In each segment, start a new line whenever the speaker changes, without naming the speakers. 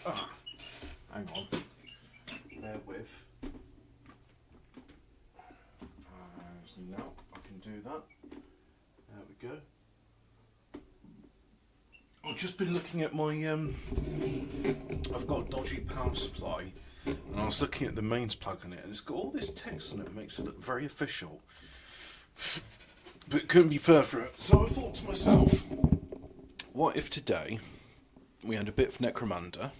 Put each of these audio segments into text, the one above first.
Hang on. Bear with. So now I can do that. There we go. I've just been looking at my. I've got a dodgy power supply, and I was looking at the mains plug on it, and it's got all this text on it, makes it look very official. But it couldn't be further. So I thought to myself, what if today we had a bit of Necromunda,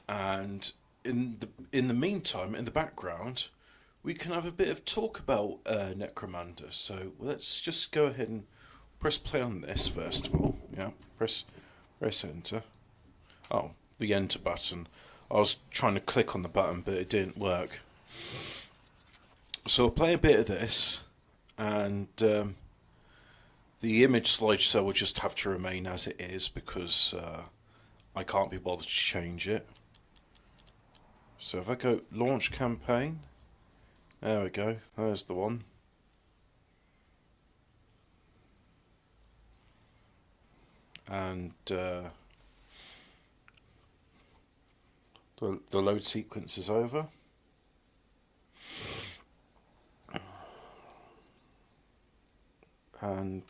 and in the meantime, in the background, we can have a bit of talk about Necromunda. So let's just go ahead and press play on this first of all. Yeah, press enter. Oh, the enter button. I was trying to click on the button, but it didn't work. So I'll play a bit of this, and the image slideshow will just have to remain as it is because I can't be bothered to change it. So if I go launch campaign, there we go, there's the one. And the load sequence is over. And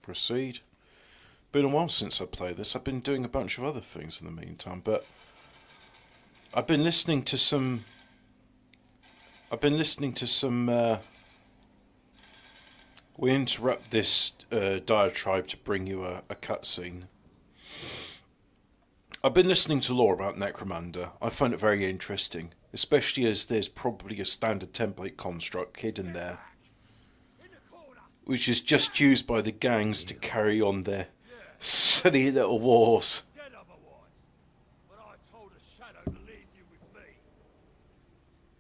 proceed. Been a while since I played this. I've been doing a bunch of other things in the meantime, but I've been listening to some. We interrupt this diatribe to bring you a cutscene. I've been listening to lore about Necromunda. I find it very interesting, especially as there's probably a standard template construct hidden there, which is just used by the gangs to carry on their silly little wars.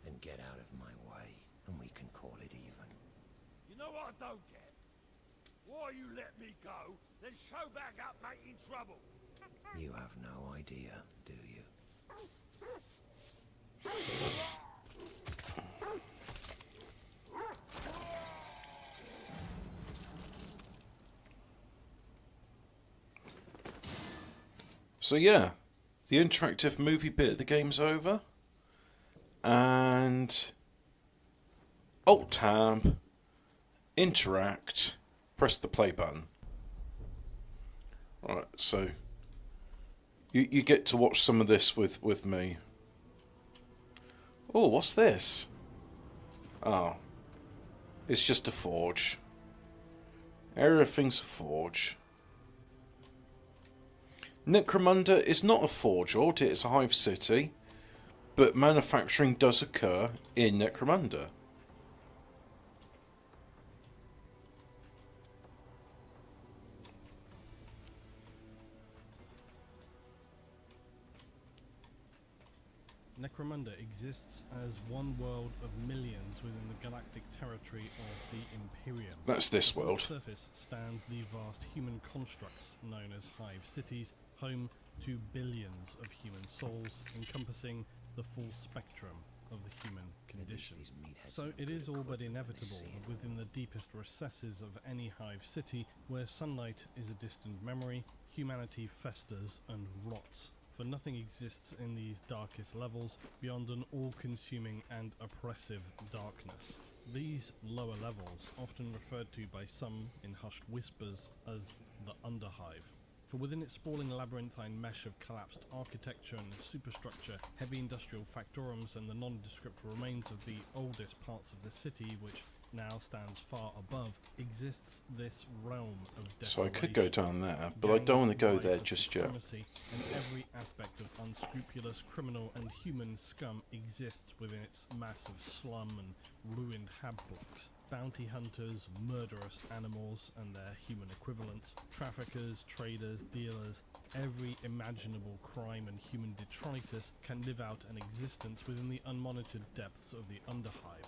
Then get out of my way, and we can call it even.
You know what I don't get? Why you let me go, then show back up making trouble?
You have no idea, do you?
So yeah, the interactive movie bit of the game's over, and Alt Tab, interact, press the play button. Right, so you get to watch some of this with me. Oh, what's this? Oh, it's just a forge. Everything's a forge. Necromunda is not a forge, albeit it's a hive city, but manufacturing does occur in Necromunda.
Necromunda exists as one world of millions within the galactic territory of the Imperium.
That's this world.
On the surface stands the vast human constructs known as hive cities, home to billions of human souls, encompassing the full spectrum of the human condition. So it is all but inevitable that within the deepest recesses of any hive city, where sunlight is a distant memory, humanity festers and rots. For nothing exists in these darkest levels beyond an all-consuming and oppressive darkness. These lower levels, often referred to by some in hushed whispers as the Underhive. For within its sprawling labyrinthine mesh of collapsed architecture and superstructure, heavy industrial factorums and the nondescript remains of the oldest parts of the city, which now stands far above, exists this realm of desolation.
So I could go down there, but I don't want to go there just yet.
And every aspect of unscrupulous criminal and human scum exists within its mass of slum and ruined hab blocks. Bounty hunters, murderous animals and their human equivalents, traffickers, traders, dealers, every imaginable crime and human detritus can live out an existence within the unmonitored depths of the Underhive.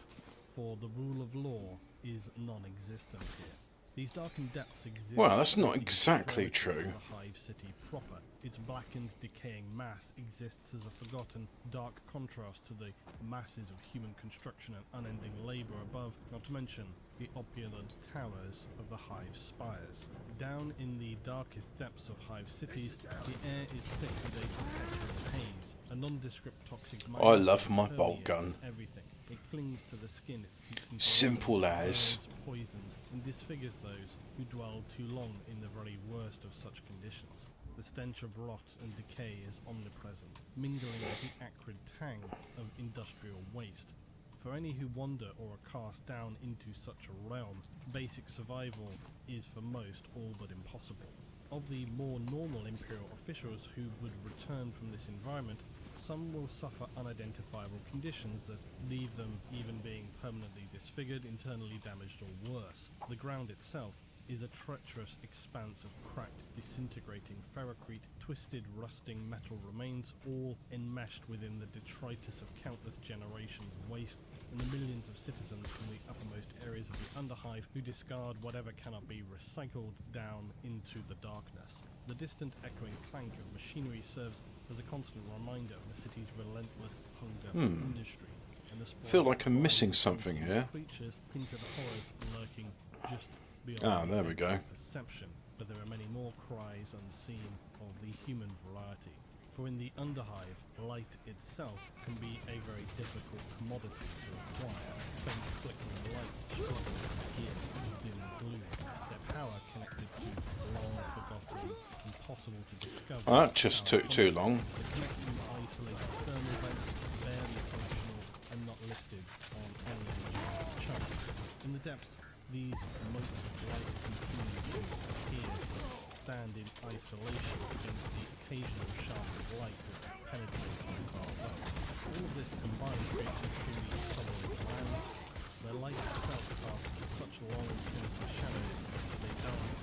For the rule of law is non-existent here. These darkened depths exist.
Well, that's not exactly true.
The hive city proper, Its blackened, decaying mass exists as a forgotten, dark contrast to the masses of human construction and unending labour above, not to mention the opulent towers of the hive spires. Down in the darkest depths of hive cities, the air is thick with a perpetual haze, a nondescript toxic
I love my bolt gun.
Everything. It clings to the skin, it seeps into
Simple
organs,
as.
burns, poisons, and disfigures those who dwell too long in the very worst of such conditions. The stench of rot and decay is omnipresent, mingling with the acrid tang of industrial waste. For any who wander or are cast down into such a realm, basic survival is for most all but impossible. Of the more normal Imperial officials who would return from this environment, some will suffer unidentifiable conditions that leave them even being permanently disfigured, internally damaged or worse. The ground itself is a treacherous expanse of cracked, disintegrating ferrocrete, twisted, rusting metal remains, all enmeshed within the detritus of countless generations of waste, and the millions of citizens from the uppermost areas of the Underhive who discard whatever cannot be recycled down into the darkness. The distant echoing clank of machinery serves as a constant reminder of the city's relentless hunger for industry. And the
Feel like I'm missing something here.
Creatures hint at the horrors lurking just beyond
Ah, there we go.
perception, but there are many more cries unseen of the human variety. For in the Underhive, light itself can be a very difficult commodity to acquire. Faint flickering lights struggle to pierce the dim gloom. Their power connected to long forgotten, impossible to discover.
That just took too long.
The deeply isolated thermal vents, barely functional and not listed on any legitimate charts. In the depths, these motes of light continue to pierce, stand in isolation against the occasional shaft of light that penetrates from far away. All of this combined creates a truly solid lands. Their light itself casts such long and sinister shadows that they dance,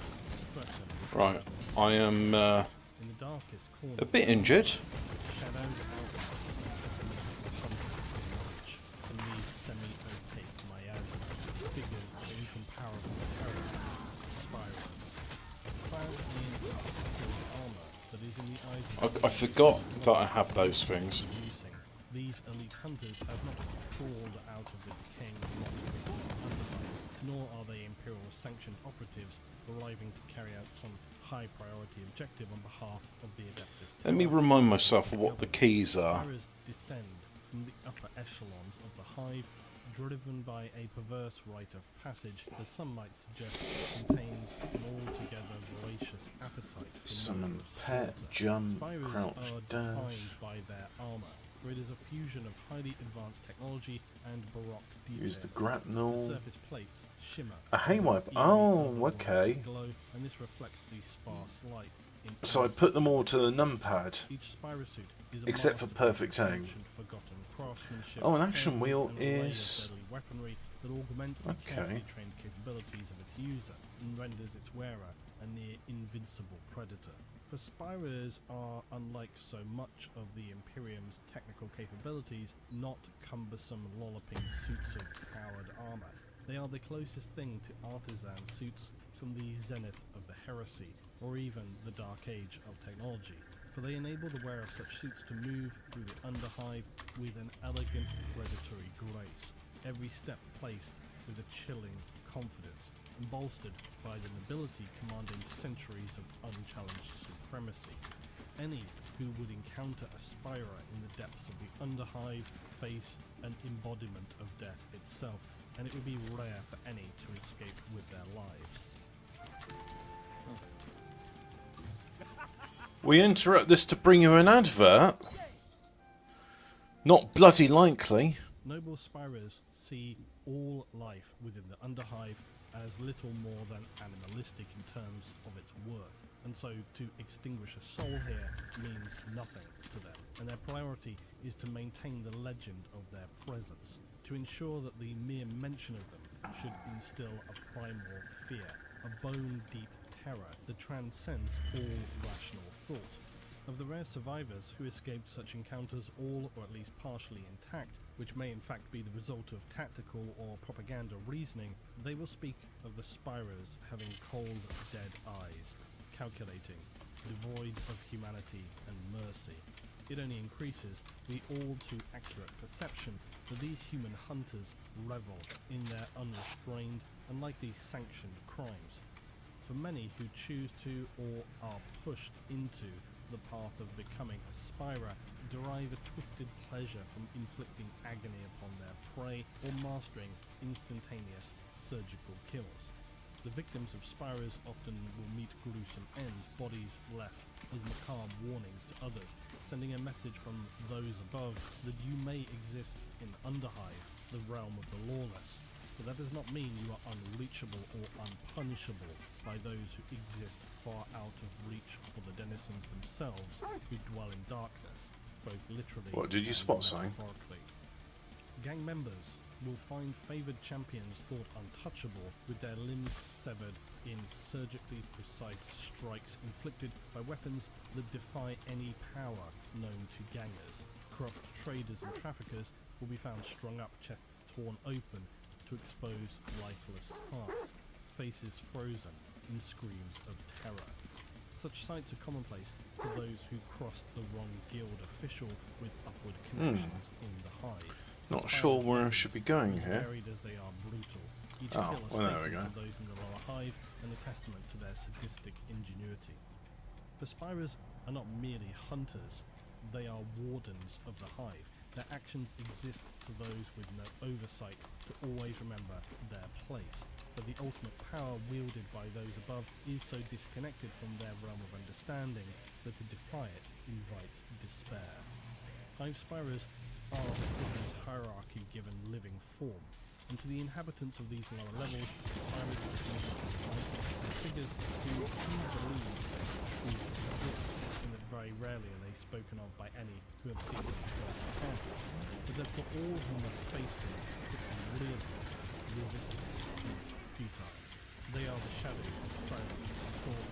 threaten.
Right, I am
In the darkest corner,
a bit injured.
shadowed outlines from these semi-opaque miasmas, figures of incomparable terror, spirals, clad in armor that is in the eyes of
I forgot that I have those things.
producing. These elite hunters have not crawled out of the decaying monolith underground, nor are they Imperial sanctioned operatives arriving to carry out some high priority objective on behalf of the Adeptus.
Let me remind myself of what the keys are.
Spirals descend from the upper echelons of the hive, driven by a perverse rite of passage that some might suggest contains an altogether voracious appetite for
Summon
murder or
pet,
slaughter.
jump,
Spirals
crouch,
are
dash.
defined by their armor, for it is a fusion of highly advanced technology and baroque detail.
Use the
The
grapnel.
surface plates shimmer.
A haywipe.
with
Oh,
eerie
okay.
glow, and this reflects the sparse light. In
So I
Earth's
put them all to the numpad.
each spirosuit is a
Except for
masterpiece
perfect
of
aim.
ancient forgotten craftsmanship,
Oh, an action
and
wheel
an array of
is-
deadly weaponry that augments the
Okay.
carefully trained capabilities of its user and renders its wearer a near invincible predator. For Spyros are, unlike so much of the Imperium's technical capabilities, not cumbersome lolloping suits of powered armor. They are the closest thing to artisan suits from the zenith of the heresy, or even the dark age of technology, for they enable the wearer of such suits to move through the Underhive with an elegant predatory grace, every step placed with a chilling confidence, and bolstered by the nobility commanding centuries of unchallenged supremacy. Any who would encounter a Spira in the depths of the Underhive face an embodiment of death itself, and it would be rare for any to escape with their lives.
We interrupt this to bring you an advert? Not bloody likely.
Noble Spiras see all life within the Underhive as little more than animalistic in terms of its worth, and so to extinguish a soul here means nothing to them, and their priority is to maintain the legend of their presence, to ensure that the mere mention of them should instill a primal fear, a bone-deep terror that transcends all rational thought. Of the rare survivors who escaped such encounters all or at least partially intact, which may in fact be the result of tactical or propaganda reasoning, they will speak of the Spiras having cold, dead eyes, calculating, devoid of humanity and mercy. It only increases the all too accurate perception that these human hunters revel in their unrestrained and likely sanctioned crimes. For many who choose to or are pushed into the path of becoming a spirer derive a twisted pleasure from inflicting agony upon their prey or mastering instantaneous surgical kills. The victims of spirers often will meet gruesome ends, bodies left as macabre warnings to others, sending a message from those above that you may exist in Underhive, the realm of the lawless. But that does not mean you are unreachable or unpunishable by those who exist far out of reach for the denizens themselves who dwell in darkness, both literally
What, did you
and
spot something?
metaphorically. Gang members will find favoured champions thought untouchable, with their limbs severed in surgically precise strikes inflicted by weapons that defy any power known to gangers. Corrupt traders and traffickers will be found strung up, chests torn open to expose lifeless hearts, faces frozen in screams of terror. Such sights are commonplace for those who crossed the wrong guild official with upward connections in the hive.
Not sure where I should be going
As
here.
varied as they are brutal. Each
Oh,
kill a
well, there we
statement
go.
of those in the lower hive and a testament to their sadistic ingenuity. For spirers are not merely hunters, they are wardens of the hive. Their actions exist to those with no oversight to always remember their place. But the ultimate power wielded by those above is so disconnected from their realm of understanding that to defy it invites despair. Hive spirers are the city's hierarchy given living form, and to the inhabitants of these lower levels, spirers are figures who do believe they truly exist, and that very rarely are they spoken of by any who have seen them firsthand, but that for all who must face them, particularly resistance is futile. They are the shadows that silently stalk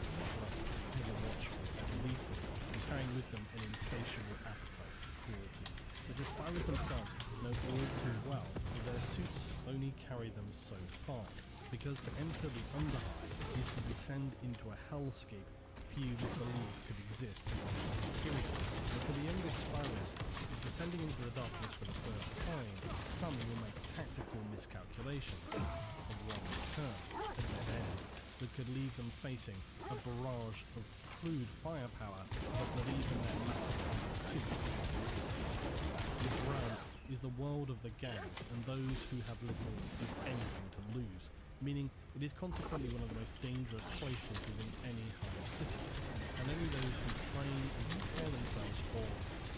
ever watchful, ever lethal, and carrying with them an insatiable appetite for cruelty. But the spirals themselves know all too well that their suits only carry them so far, because to enter the Underhive is to descend into a hellscape few would believe could exist beyond the Imperium. And for the youngest spirals, descending into the darkness for the first time, some will make tactical miscalculations, a wrong turn, a dead end, that could leave them facing a barrage of crude firepower but that even their massive suits. This realm is the world of the gangs and those who have little, if anything, to lose, meaning it is consequently one of the most dangerous places within any hive city, and only those who train and prepare themselves for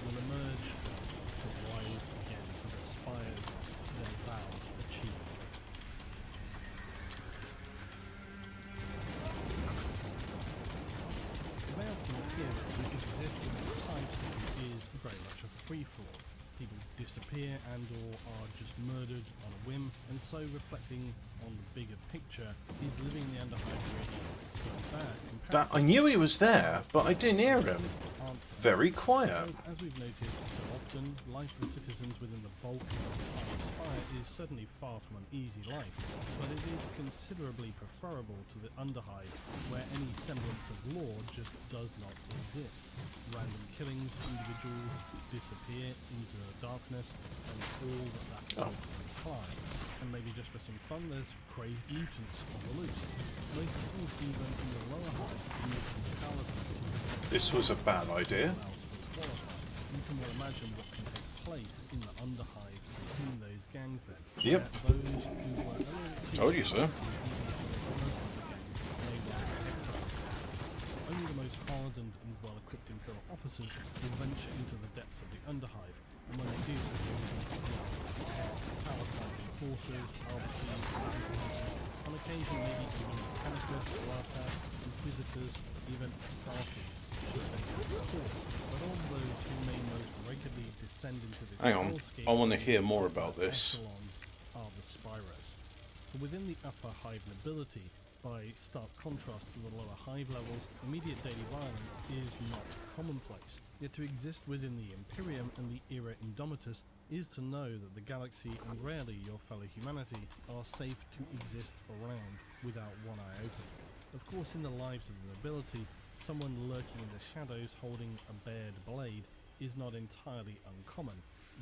will emerge from to rise again to the spires their vows achieve. It may often appear that the existence of hive city is very much a free-for-all. People disappear and or are just murdered on a whim, and so reflecting on the bigger picture, is living in the Underhive really so bad?
That I knew he was there, but I didn't hear him. Very quiet.
As we've noted so often, life for citizens within the bulk of the Hive Spire is certainly far from an easy life, but it is considerably preferable to the Underhive, where any semblance of law just does not exist. Random killings, individuals disappear into the darkness, and all that imply. And maybe just for some fun, there's crazed mutants on the loose. Most things, even in the lower hive, use brutality.
This was a bad idea.
You can well imagine what can take place in the Underhive between those gangs then.
Yep.
Those who were
Told you so.
Only the most hardened and well-equipped Imperial officers will venture into the depths of the Underhive, and when they do so, they will be Palatine forces, arbitraries, on occasion maybe even Mechanicus, Rata, Inquisitors, even Astartes, should they be forced. But all those who may most regularly descend into this
Hang on,
hellscape
I want to hear more about this.
echelons are the Spyros. For within the upper hive nobility, by stark contrast to the lower hive levels, immediate daily violence is not commonplace. Yet to exist within the Imperium and the Era Indomitus is to know that the galaxy and rarely your fellow humanity are safe to exist around without one eye open. Of course, in the lives of the nobility, someone lurking in the shadows holding a bared blade is not entirely uncommon.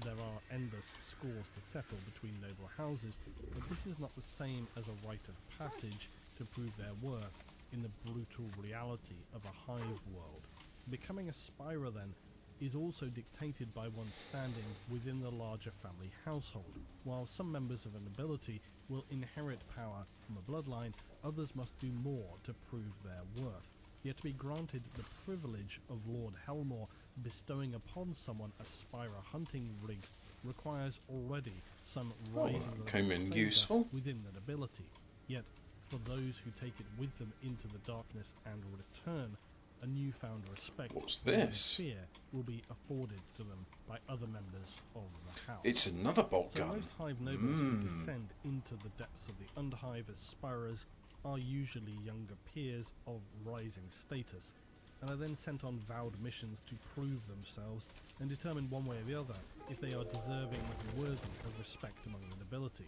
There are endless scores to settle between noble houses, but this is not the same as a rite of passage to prove their worth in the brutal reality of a hive world. Becoming a Spira, then, is also dictated by one's standing within the larger family household. While some members of a nobility will inherit power from a bloodline, others must do more to prove their worth. Yet to be granted the privilege of Lord Helmore bestowing upon someone a Spira hunting rig requires already some rising level
came in
of favour
useful.
within the nobility. Yet, for those who take it with them into the darkness and return, a newfound respect
What's
and
this?
fear will be afforded to them by other members of the house.
It's another bolt
So
gun.
most hive nobles who descend into the depths of the underhive as Spiras are usually younger peers of rising status, and are then sent on vowed missions to prove themselves and determine one way or the other if they are deserving and worthy of respect among the nobility.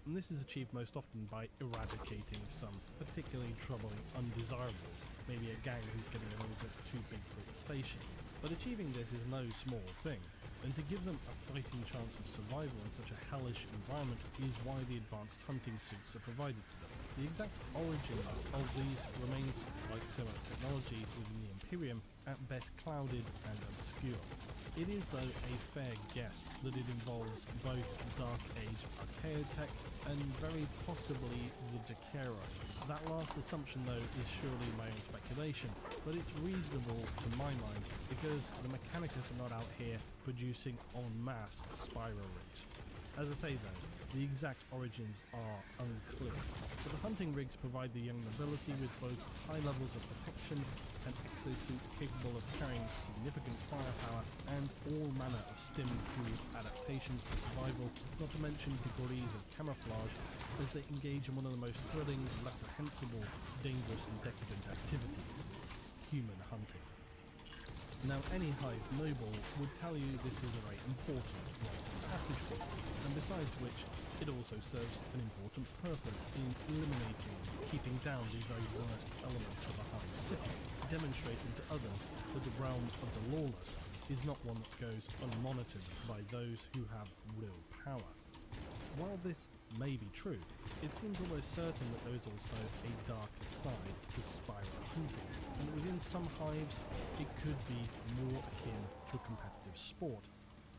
And this is achieved most often by eradicating some particularly troubling undesirables, maybe a gang who's getting a little bit too big for its station. But achieving this is no small thing, and to give them a fighting chance of survival in such a hellish environment is why the advanced hunting suits are provided to them. The exact origin of these remains, like so much technology within the Imperium, at best clouded and obscure. It is, though, a fair guess that it involves both Dark Age archaeotech and very possibly the Jakero. That last assumption, though, is surely my own speculation, but it's reasonable to my mind because the Mechanicus are not out here producing en masse Spira rigs. As I say, though, the exact origins are unclear, but the hunting rigs provide the young nobility with both high levels of protection, an exosuit capable of carrying significant firepower, and all manner of stim through adaptations for survival, not to mention degrees of camouflage, as they engage in one of the most thrilling, reprehensible, dangerous and decadent activities: human hunting. Now, any hive noble would tell you this is a very important rite of passage for them, and besides which, it also serves an important purpose in eliminating and keeping down the very worst elements of a hive city, demonstrating to others that the realm of the lawless is not one that goes unmonitored by those who have real power. While this may be true, it seems almost certain that there is also a darker side to Spira hunting, and that within some hives it could be more akin to a competitive sport.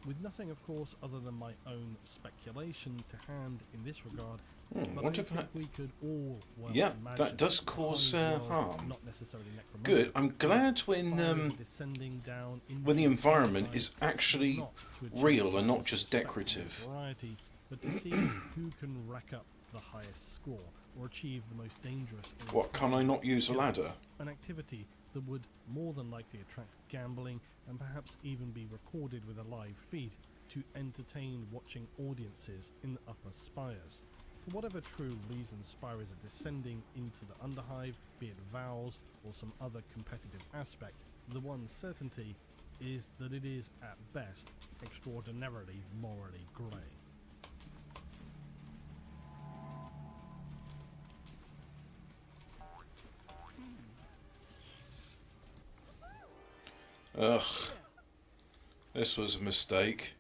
With nothing, of course, other than my own speculation to hand in this regard, but
what
I
if
think
I-
we could all well
Yeah,
imagine
that does
a
cause,
hive world,
harm.
not necessarily Necromunda,
Good. I'm glad
where
when
Spiras are descending down
when the
into
environment
hive,
is actually
not to achieve
real and not
levels
just
of respect and
decorative.
variety, but to see who can rack up the highest score or achieve the most dangerous. and
What, can I not use a
skills.
ladder?
An activity that would more than likely attract gambling and perhaps even be recorded with a live feed to entertain watching audiences in the upper spires. For whatever true reason Spiras are descending into the underhive, be it vows or some other competitive aspect, the one certainty is that it is, at best, extraordinarily morally grey.
Ugh. This was a mistake.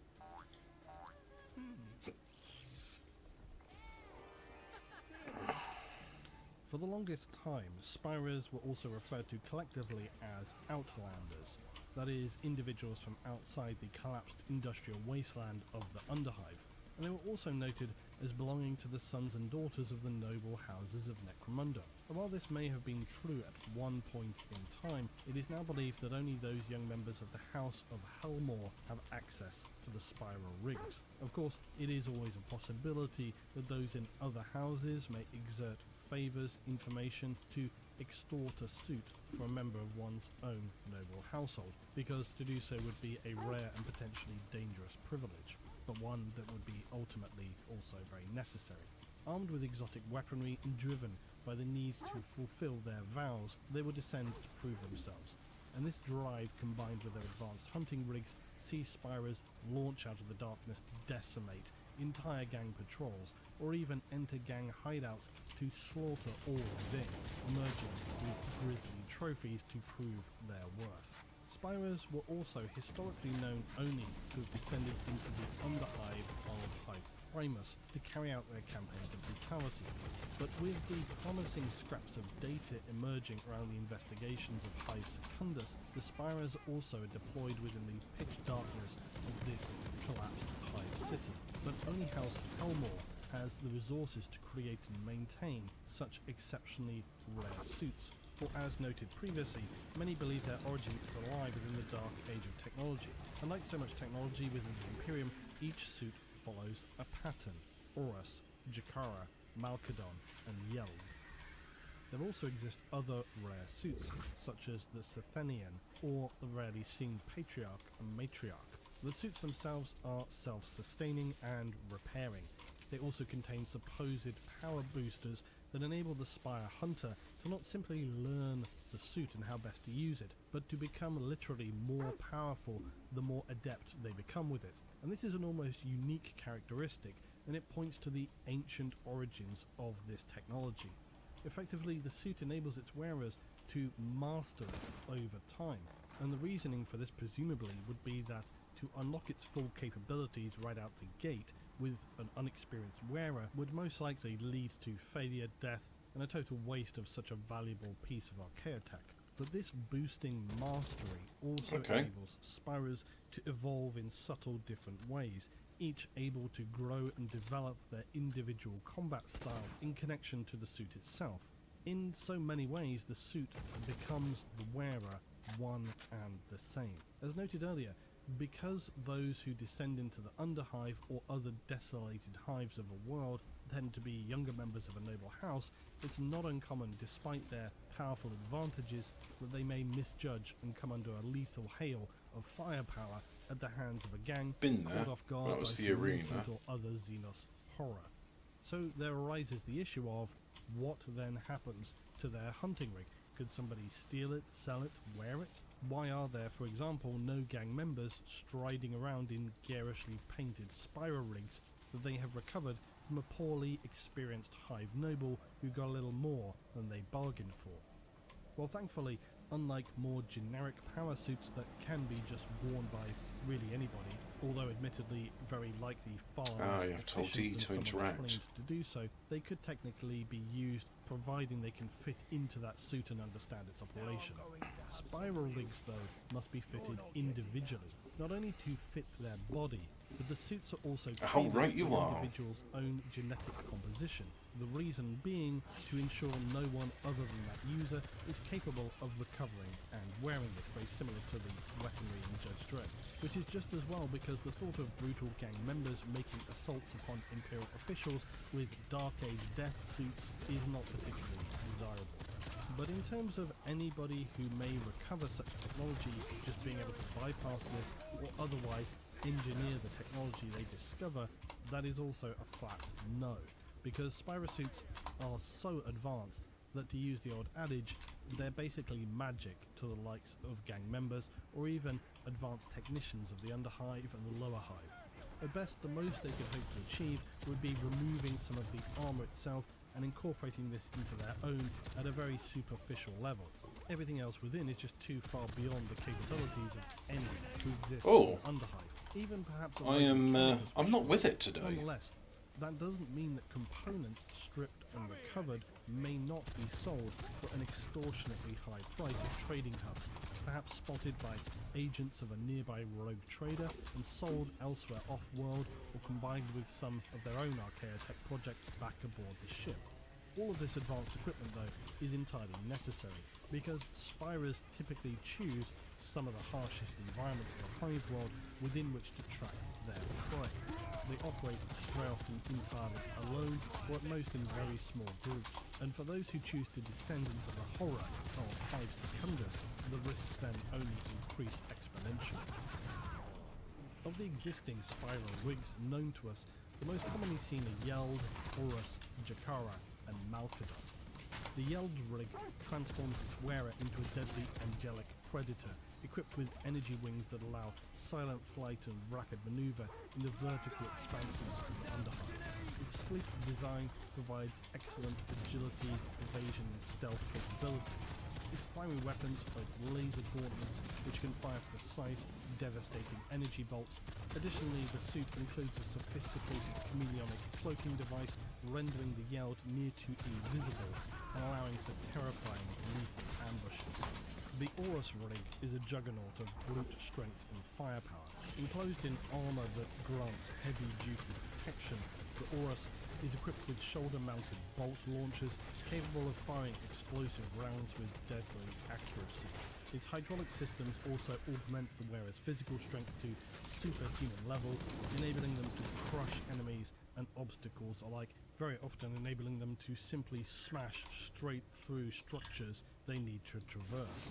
For the longest time, Spiras were also referred to collectively as Outlanders, that is, individuals from outside the collapsed industrial wasteland of the Underhive, and they were also noted as belonging to the sons and daughters of the noble houses of Necromunda. And while this may have been true at one point in time, it is now believed that only those young members of the House of Helmore have access to the spiral rigs. Of course, it is always a possibility that those in other houses may exert favours, information to extort a suit for a member of one's own noble household, because to do so would be a rare and potentially dangerous privilege, but one that would be ultimately also very necessary. Armed with exotic weaponry and driven by the need to fulfill their vows, they would descend to prove themselves, and this drive combined with their advanced hunting rigs sees Spiras launch out of the darkness to decimate entire gang patrols, or even enter gang hideouts to slaughter all within, emerging with grisly trophies to prove their worth. Spirers were also historically known only to have descended into the underhive of Hive Primus to carry out their campaigns of brutality. But with the promising scraps of data emerging around the investigations of Hive Secundus, the Spirers also are deployed within the pitch darkness of this collapsed Hive city. But only House Elmore has the resources to create and maintain such exceptionally rare suits. For as noted previously, many believe their origins lie within the dark age of technology. Unlike so much technology within the Imperium, each suit follows a pattern: Horus, Jakara, Malkadon, and Yeld. There also exist other rare suits, such as the Sethenian, or the rarely seen Patriarch and Matriarch. The suits themselves are self-sustaining and repairing. They also contain supposed power boosters that enable the Spire Hunter to not simply learn the suit and how best to use it, but to become literally more powerful the more adept they become with it. And this is an almost unique characteristic, and it points to the ancient origins of this technology. Effectively, the suit enables its wearers to master it over time, and the reasoning for this presumably would be that to unlock its full capabilities right out the gate with an unexperienced wearer would most likely lead to failure, death, and a total waste of such a valuable piece of archaeotech. But this boosting mastery also enables Spirers to evolve in subtle different ways, each able to grow and develop their individual combat style in connection to the suit itself. In so many ways, the suit becomes the wearer one and the same. As noted earlier, because those who descend into the Underhive or other desolated hives of a world tend to be younger members of a noble house, it's not uncommon, despite their powerful advantages, that they may misjudge and come under a lethal hail of firepower at the hands of a gang caught off guard by some mutant or other Xenos horror. So there arises the issue of what then happens to their hunting rig. Could somebody steal it, sell it, wear it? Why are there, for example, no gang members striding around in garishly painted spiral rigs that they have recovered from a poorly experienced hive noble who got a little more than they bargained for? Well, thankfully, unlike more generic power suits that can be just worn by really anybody, although admittedly very likely far less efficient than someone trained to do so, they could technically be used providing they can fit into that suit and understand its operation. Spiral rigs, though, must be fitted individually, not only to fit their body, but the suits are also tailored to the individual's own genetic composition. The reason being to ensure no one other than that user is capable of recovering and wearing it, very similar to the weaponry in Judge Dredd. Which is just as well, because the thought of brutal gang members making assaults upon Imperial officials with Dark Age death suits is not particularly desirable. But in terms of anybody who may recover such technology, just being able to bypass this or otherwise engineer the technology they discover, that is also a flat no. Because Spira suits are so advanced that, to use the old adage, they're basically magic to the likes of gang members or even advanced technicians of the Underhive and the Lower Hive. At best, the most they could hope to achieve would be removing some of the armour itself and incorporating this into their own at a very superficial level. Everything else within is just too far beyond the capabilities of any who exist in the Underhive. Even perhaps
I'm not with it today.
Nonetheless, that doesn't mean that components stripped and recovered may not be sold for an extortionately high price at trading hubs, perhaps spotted by agents of a nearby rogue trader and sold elsewhere off-world, or combined with some of their own archaeotech projects back aboard the ship. All of this advanced equipment, though, is entirely necessary, because Spirers typically choose some of the harshest environments of the hive world within which to track their prey. They operate very often entirely alone, or at most in very small groups, and for those who choose to descend into the horror of Hive Secundus, the risks then only increase exponentially. Of the existing spiral rigs known to us, the most commonly seen are Yeld, Horus, Jakara, and Malkadon. The Yeld rig transforms its wearer into a deadly angelic predator, equipped with energy wings that allow silent flight and rapid maneuver in the vertical expanses of the Underhive. Its sleek design provides excellent agility, evasion and stealth capabilities. Its primary weapons are its laser gauntlets, which can fire precise, devastating energy bolts. Additionally, the suit includes a sophisticated chameleonic cloaking device, rendering the Yeld near to invisible and allowing for terrifying lethal ambushes. The Aurus rig is a juggernaut of brute strength and firepower. Enclosed in armour that grants heavy-duty protection, the Aurus is equipped with shoulder-mounted bolt launchers capable of firing explosive rounds with deadly accuracy. Its hydraulic systems also augment the wearer's physical strength to superhuman levels, enabling them to crush enemies and obstacles alike, very often enabling them to simply smash straight through structures they need to traverse.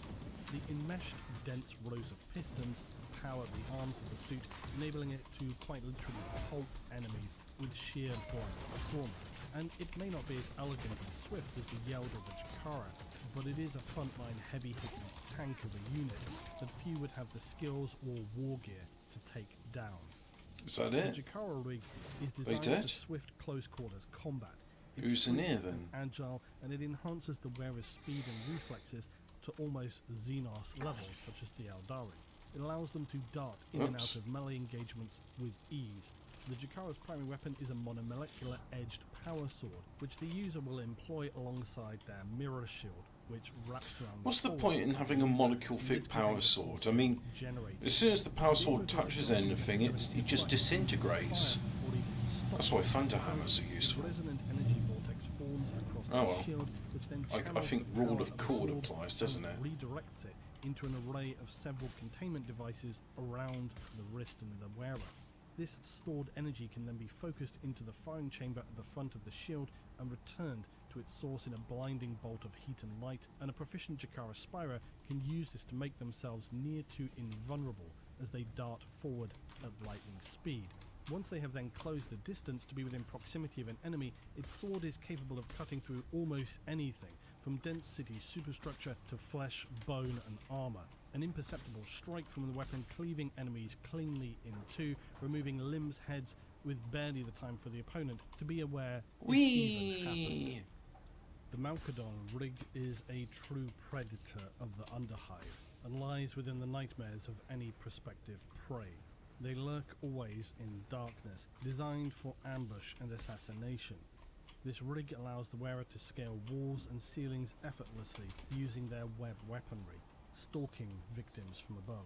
The enmeshed, dense rows of pistons power the arms of the suit, enabling it to quite literally pulp enemies with sheer blunt trauma. And it may not be as elegant and swift as the Yeld or the Jakara, but it is a frontline heavy-hitting tank of a unit that few would have the skills or war gear to take down.
Is that it?
The Jakara rig is
They
designed
did?
for swift close-quarters combat. It's
Who's in
swift
here,
and
then?
agile, and it enhances the wearer's speed and reflexes to almost Xenos levels, such as the Eldari. It allows them to dart in and out of melee engagements with ease. The Jakara's primary weapon is a monomolecular edged power sword, which the user will employ alongside their mirror shield, which wraps around.
What's the
forward.
point in having a monocle-fit power sword? I mean, as soon as the power sword touches anything, it just disintegrates. That's why thunder hammers are useful.
Resonant energy vortex forms across
Oh
the
well.
shield, which then
I
channels
think
the
rule
power
of
the
chord
sword
applies,
and
doesn't it?
redirects it into an array of several containment devices around the wrist and the wearer. This stored energy can then be focused into the firing chamber at the front of the shield and returned to its source in a blinding bolt of heat and light, and a proficient Jakara Spyra can use this to make themselves near to invulnerable as they dart forward at lightning speed. Once they have then closed the distance to be within proximity of an enemy, its sword is capable of cutting through almost anything, from dense city superstructure to flesh, bone and armour. An imperceptible strike from the weapon cleaving enemies cleanly in two, removing limbs, heads, with barely the time for the opponent to be aware it even happened. The Malkadon rig is a true predator of the Underhive, and lies within the nightmares of any prospective prey. They lurk always in darkness, designed for ambush and assassination. This rig allows the wearer to scale walls and ceilings effortlessly using their web weaponry, stalking victims from above.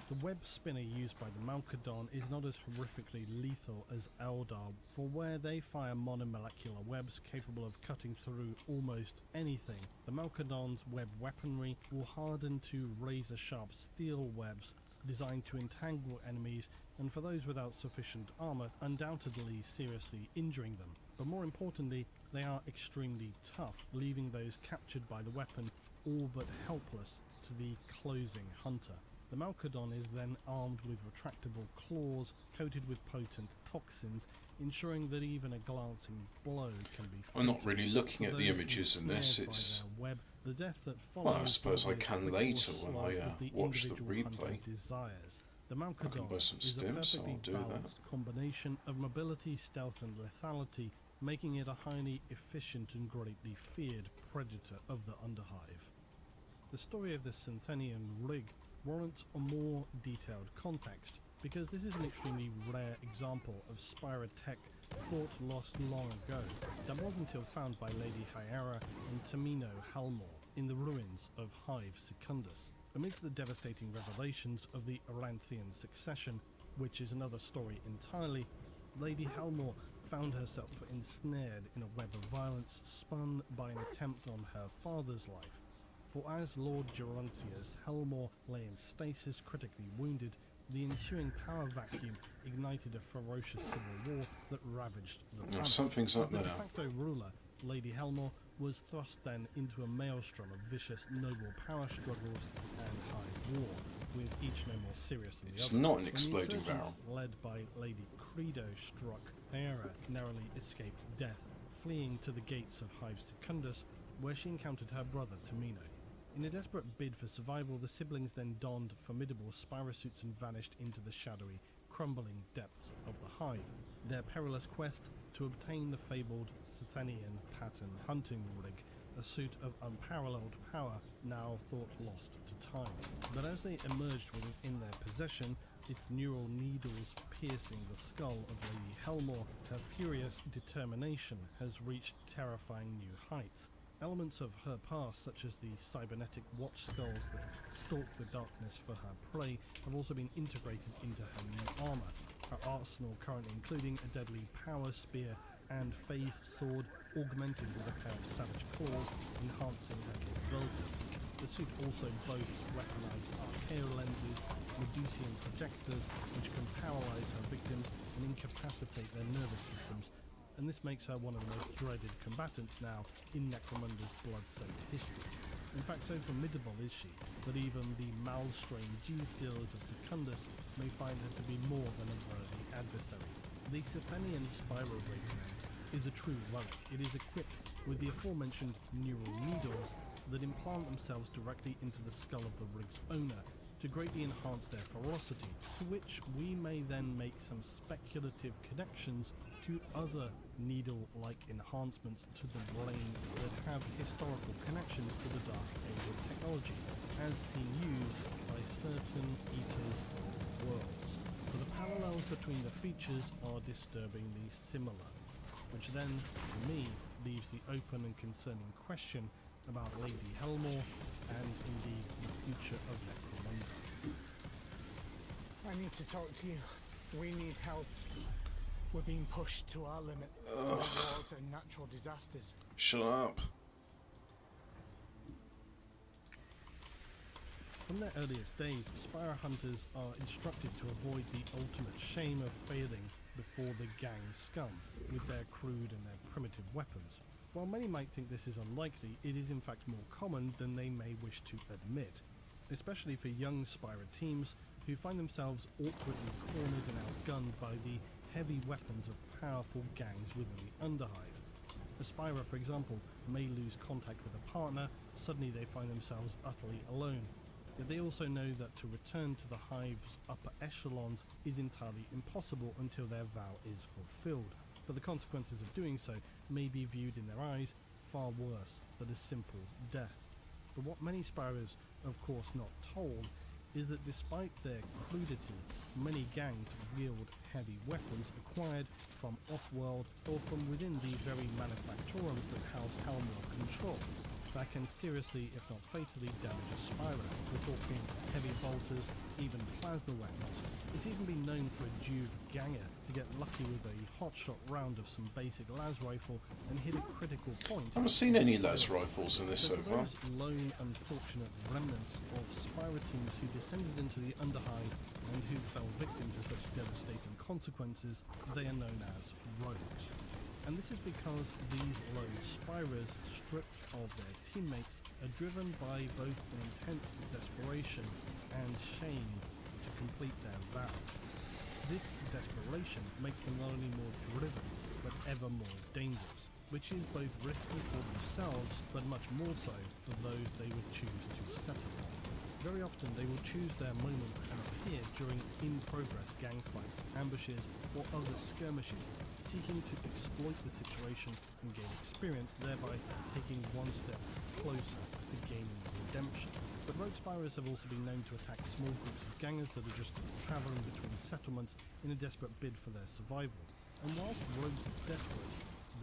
The web spinner used by the Malkadon is not as horrifically lethal as Eldar, for where they fire monomolecular webs capable of cutting through almost anything, the Malkadon's web weaponry will harden to razor-sharp steel webs designed to entangle enemies, and for those without sufficient armor, undoubtedly seriously injuring them. But more importantly, they are extremely tough, leaving those captured by the weapon all but helpless to the closing hunter. The Malkadon is then armed with retractable claws coated with potent toxins, ensuring that even a glancing blow can be
I'm not
fatal.
really looking
For
at the
those
images in
ensnared
this.
by
It's
their web, the death that
well, I
follows
suppose I
will be
can
quick or
later when
slow
I
as the
watch the
individual hunter
replay.
desires. The
I can
Malkadon
buy some
is a
stims, so
perfectly
I'll do that.
balanced combination of mobility, stealth and lethality, making it a highly efficient and greatly feared predator of the Underhive. The story of the Synthenian rig warrants a more detailed context, because this is an extremely rare example of Spyra tech thought lost long ago, that was until found by Lady Hyera and Tamino Halmor in the ruins of Hive Secundus. Amidst the devastating revelations of the Aranthian succession, which is another story entirely, Lady Halmor found herself ensnared in a web of violence spun by an attempt on her father's life. For as Lord Gerontius, Helmor lay in stasis, critically wounded, the ensuing power vacuum ignited a ferocious civil war that ravaged the planet.
Something's
As
up
the
there.
de facto ruler, Lady Helmor was thrust then into a maelstrom of vicious noble power struggles and high war, with each no more serious than the
It's
other.
not an
When the
exploding
insurgents,
barrel.
led by Lady Credo struck, Hyera narrowly escaped death, fleeing to the gates of Hive Secundus, where she encountered her brother Tamino. In a desperate bid for survival, the siblings then donned formidable Spyra suits and vanished into the shadowy, crumbling depths of the Hive. Their perilous quest to obtain the fabled Cythenian pattern hunting rig a suit of unparalleled power, now thought lost to time. But as they emerged within their possession, its neural needles piercing the skull of Lady Helmore, her furious determination has reached terrifying new heights. Elements of her past, such as the cybernetic watch skulls that stalk the darkness for her prey, have also been integrated into her new armour. Her arsenal currently including a deadly power spear and phase sword, augmented with a pair of savage claws, enhancing her capabilities. The suit also boasts weaponized archaeo lenses, Medusian projectors, which can paralyze her victims and incapacitate their nervous systems, and this makes her one of the most dreaded combatants now in Necromunda's blood-soaked history. In fact, so formidable is she that even the Malstrain G-Stealers of Secundus may find her to be more than a worthy adversary. The Sethenian Spiral Rig is a true relic. It is equipped with the aforementioned neural needles that implant themselves directly into the skull of the rig's owner to greatly enhance their ferocity, to which we may then make some speculative connections to other needle-like enhancements to the brain that have historical connections to the Dark Age of technology, as seen used by certain Eaters of Worlds. For the parallels between the features are disturbingly similar, which then, for me, leaves the open and concerning question about Lady Helmore and indeed the future of Necromunda.
I need to talk to you. We need help. We're being pushed to our limit. Wars and natural disasters.
Shut up.
From their earliest days, Spire Hunters are instructed to avoid the ultimate shame of failing before the gang scum, with their crude and their primitive weapons. While many might think this is unlikely, it is in fact more common than they may wish to admit, especially for young Spira teams who find themselves awkwardly cornered and outgunned by the heavy weapons of powerful gangs within the Underhive. A Spira, for example, may lose contact with a partner, suddenly they find themselves utterly alone. Yet they also know that to return to the Hive's upper echelons is entirely impossible until their vow is fulfilled, for the consequences of doing so may be viewed in their eyes far worse than a simple death. But what many Spiras, of course not told, is that despite their crudity, many gangs wield heavy weapons acquired from off-world or from within the very manufactorums that House Helmore control, that can seriously, if not fatally, damage a Spira. We're talking heavy bolters, even plasma weapons. It's even been known for a Juve ganger to get lucky with a hotshot round of some basic las rifle and hit a critical point.
I haven't seen any las rifles in this so
For
far.
those lone unfortunate remnants of Spira teams who descended into the Underhive and who fell victim to such devastating consequences, they are known as rogues. And this is because these lone Spiras, stripped of their teammates, are driven by both an intense desperation and shame to complete their vow. This desperation makes them not only more driven, but ever more dangerous, which is both risky for themselves, but much more so for those they would choose to settle on. Very often they will choose their moment and appear during in-progress gang fights, ambushes, or other skirmishes, seeking to exploit the situation and gain experience, thereby taking one step closer to gaining redemption. But rogue Spiras have also been known to attack small groups of gangers that are just travelling between settlements in a desperate bid for their survival. And whilst rogues are desperate,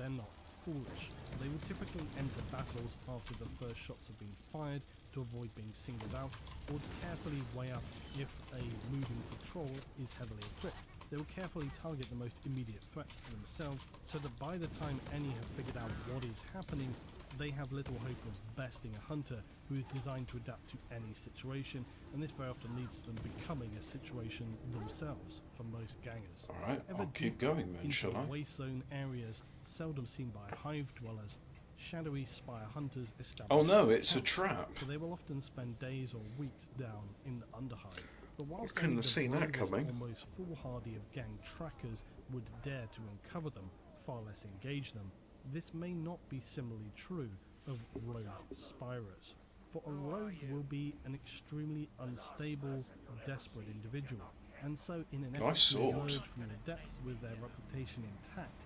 they're not foolish. They will typically enter battles after the first shots have been fired to avoid being singled out, or to carefully weigh up if a moving patrol is heavily equipped. They will carefully target the most immediate threats to themselves, so that by the time any have figured out what is happening, they have little hope of besting a hunter who is designed to adapt to any situation, and this very often leads to them becoming a situation themselves for most gangers.
Alright,
Ever
I'll keep
deeper
going then,
into
shall
the
I?
waste zone areas seldom seen by hive dwellers, shadowy Spire hunters establish
Oh no, it's a
camps,
trap.
so they will often spend days or weeks down in the Underhive. But whilst
couldn't
only
have
the
seen that
bravest,
coming.
almost foolhardy of gang trackers would dare to uncover them, far less engage them, this may not be similarly true of rogue Spiras. For a rogue will be an extremely unstable, desperate individual, and so in an effort
Nice
to
sword.
emerge from the depths with their reputation intact,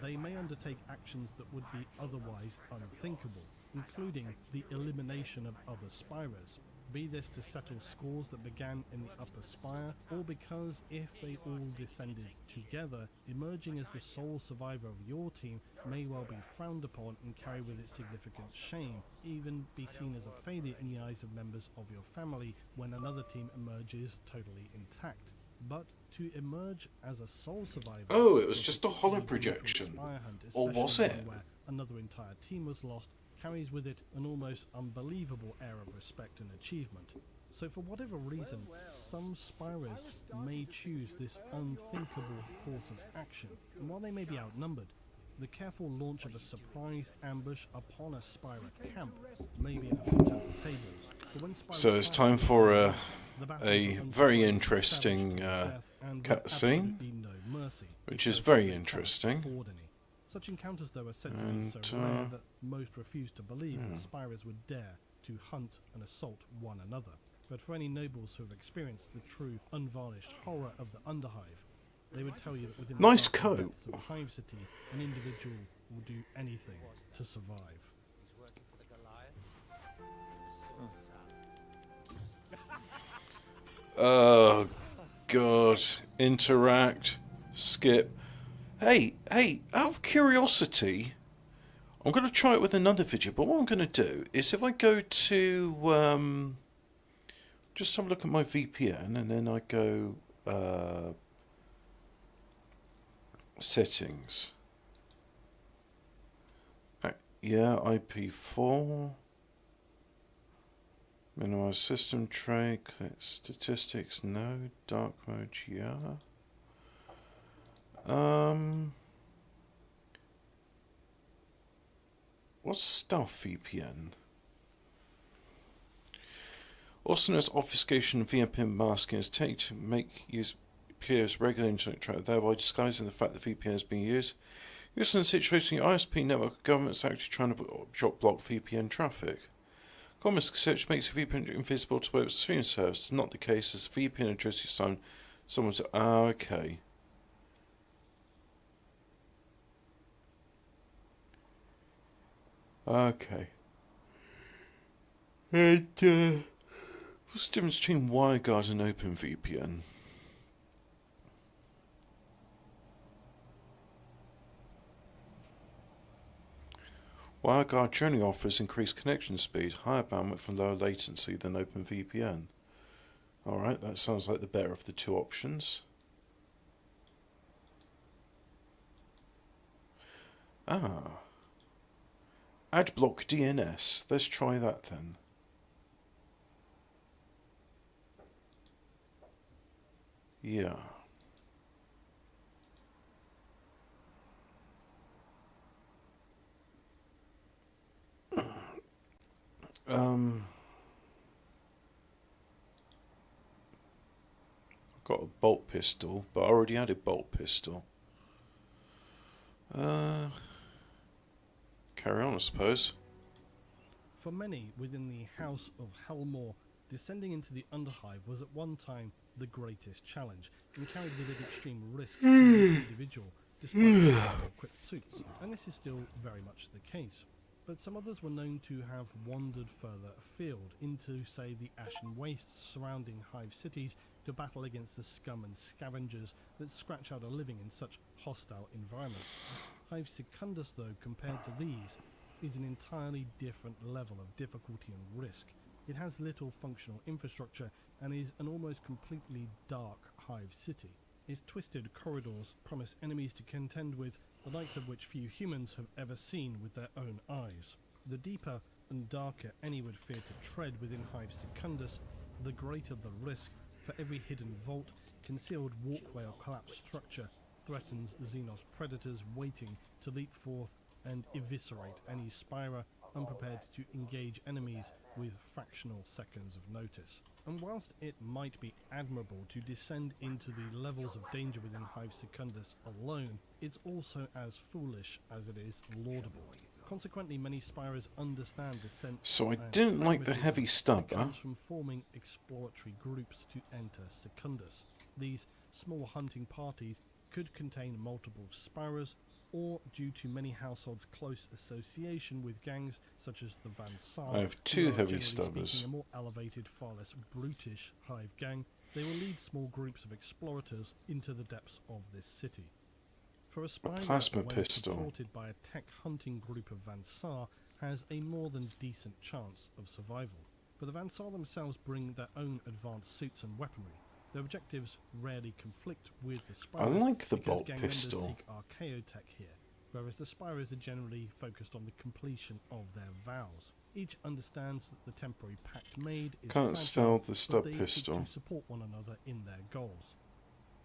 they may undertake actions that would be otherwise unthinkable. including the elimination of other spirers. Be this to settle scores that began in the upper spire, or because if they all descended together, emerging as the sole survivor of your team may well be frowned upon and carry with it significant shame, even be seen as a failure in the eyes of members of your family when another team emerges totally intact. But to emerge as a sole survivor...
Oh, it was just a hollow projection.
Hunt,
Or was it?
where another entire team was lost, carries with it an almost unbelievable air of respect and achievement. So for whatever reason, some spirers may choose this unthinkable course of action, and while they may be outnumbered, the careful launch of a surprise ambush upon a Spire camp may be enough to turn the tables. But when Spirers
So it's time for a very interesting cutscene, which is very interesting.
Such encounters, though, are said to be so rare that most refuse to believe that Spirers would dare to hunt and assault one another. But for any nobles who have experienced the true, unvarnished horror of the Underhive, they would tell you that within
Nice
the
coat.
depths of Hive City, an individual will do anything to survive.
Oh, God. Interact. Skip. Hey, out of curiosity, I'm going to try it with another video, but what I'm going to do is if I go to, just have a look at my VPN, and then I go, settings. Yeah, IP4. Minimize system tray, click statistics, no. Dark mode, yeah. What's Stealth VPN? Also known as obfuscation VPN masking is technique to make use appears regular internet traffic, thereby disguising the fact that VPN is being used. Used in a situation your ISP network government is actually trying to block VPN traffic. Common search makes a VPN invisible to web streaming service. It's not the case as the VPN address is someone's. Okay. Okay. And, what's the difference between WireGuard and OpenVPN? WireGuard generally offers increased connection speed, higher bandwidth and lower latency than OpenVPN. Alright, that sounds like the better of the two options. Ah. Adblock DNS. Let's try that then. Yeah. I've got a bolt pistol, but I already had a bolt pistol. Carry on, I suppose.
For many within the House of Helmore, descending into the Underhive was at one time the greatest challenge, and carried with it extreme risks to the individual, despite well-equipped suits, and this is still very much the case. But some others were known to have wandered further afield, into, say, the ashen wastes surrounding Hive cities, to battle against the scum and scavengers that scratch out a living in such hostile environments. Hive Secundus, though, compared to these, is an entirely different level of difficulty and risk. It has little functional infrastructure and is an almost completely dark Hive city. Its twisted corridors promise enemies to contend with, the likes of which few humans have ever seen with their own eyes. The deeper and darker any would fear to tread within Hive Secundus, the greater the risk, for every hidden vault, concealed walkway or collapsed structure threatens Xenos predators waiting to leap forth and eviscerate any Spira unprepared to engage enemies with fractional seconds of notice. And whilst it might be admirable to descend into the levels of danger within Hive Secundus alone, it's also as foolish as it is laudable. Consequently, many Spirers understand the sense.
So I didn't like the heavy stubber.
Comes from forming exploratory groups to enter Secundus. These small hunting parties could contain multiple Spirers, or due to many households' close association with gangs such as the Van Saar,
I have
who
two
are,
heavy
generally
stabbers.
speaking, a more elevated, far less brutish hive gang, they will lead small groups of explorators into the depths of this city. For a spy,
plasma
when
pistol.
supported by a tech hunting group of Van Saar, has a more than decent chance of survival. But the Van Saar themselves bring their own advanced suits and weaponry. Their objectives rarely conflict with the Spyros,
I like the
because
bolt
gang members
pistol.
seek archaeotech here, whereas the Spyros are generally focused on the completion of their vows. Each understands that the temporary pact made is
Can't
fragile,
sell the
but
stub
they
pistol.
seek to support one another in their goals.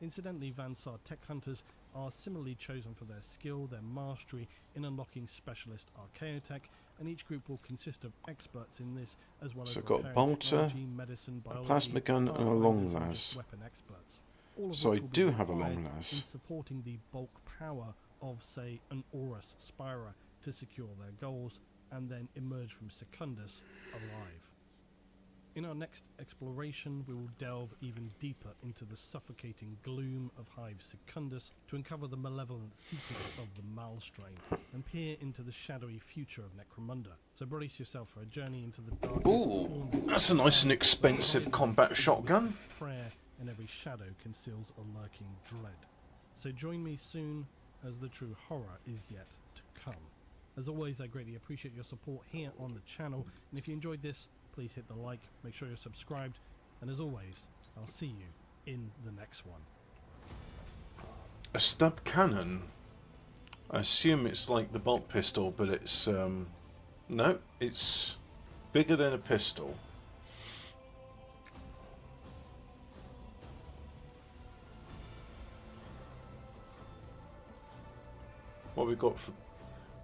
Incidentally, Van Saar tech hunters are similarly chosen for their skill, their mastery in unlocking specialist archaeotech, and each group will consist of experts in this, as well as
So I've got a
repairing
bolter,
technology, medicine,
a
biology,
plasma gun and a
pathfinders,
long
and just
las.
weapon experts. All of
So
which
I
will be
do have a
required
long las.
in supporting the bulk power of, say, an Aurus Spira to secure their goals and then emerge from Secundus alive. In our next exploration, we will delve even deeper into the suffocating gloom of Hive Secundus to uncover the malevolent secrets of the Malstrain and peer into the shadowy future of Necromunda. So brace yourself for a journey into the darkness.
Ooh, that's a nice and expensive combat shotgun.
Prayer and every shadow conceals a lurking dread. So join me soon, as the true horror is yet to come. As always, I greatly appreciate your support here on the channel, and if you enjoyed this, please hit the like, make sure you're subscribed, and as always, I'll see you in the next one.
A stub cannon. I assume it's like the bolt pistol, but it's no, it's bigger than a pistol. What we got for?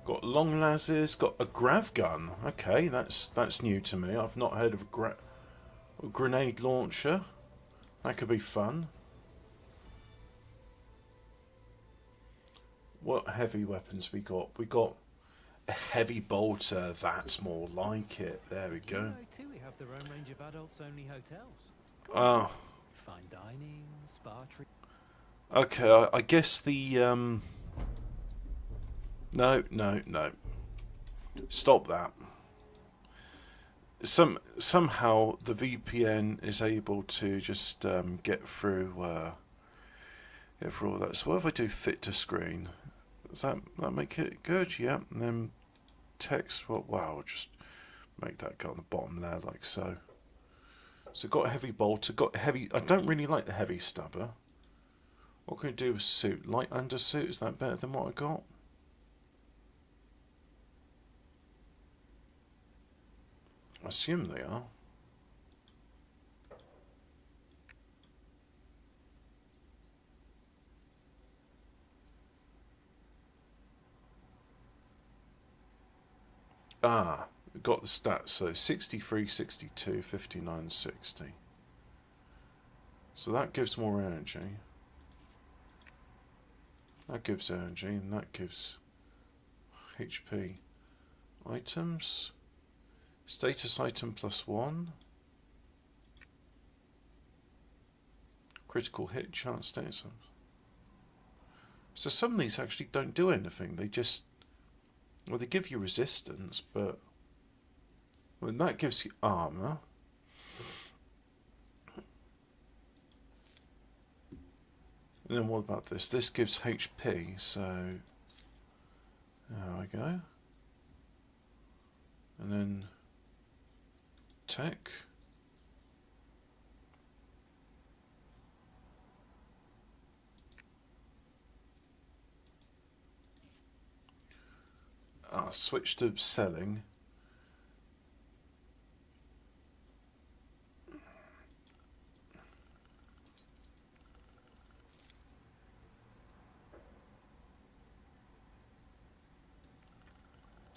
Got long lasers. Got a grav gun. Okay, that's new to me. I've not heard of a grenade launcher. That could be fun. What heavy weapons we got? We got a heavy bolter. That's more like it. There we go.
too, we have their own range of adults-only hotels.
Ah.
Fine dining, spa treat.
Okay, I guess the No. Stop that. Somehow the VPN is able to just get through all that. So what if I do fit to screen? Does that make it good? Yeah. And then text. Well, wow. Just make that go on the bottom there, like so. So got a heavy bolter. Got heavy. I don't really like the heavy stubber. What can I do with suit? Light undersuit. Is that better than what I got? I assume they are. Ah, we got the stats. So 63, 62, 59, 60. So that gives more energy. That gives energy, and that gives HP. Items. Status item +1. Critical hit chance status. So some of these actually don't do anything. They just, well, they give you resistance, but well, that gives you armor. And then what about this? This gives HP, so there we go. And then tech. Switch to selling.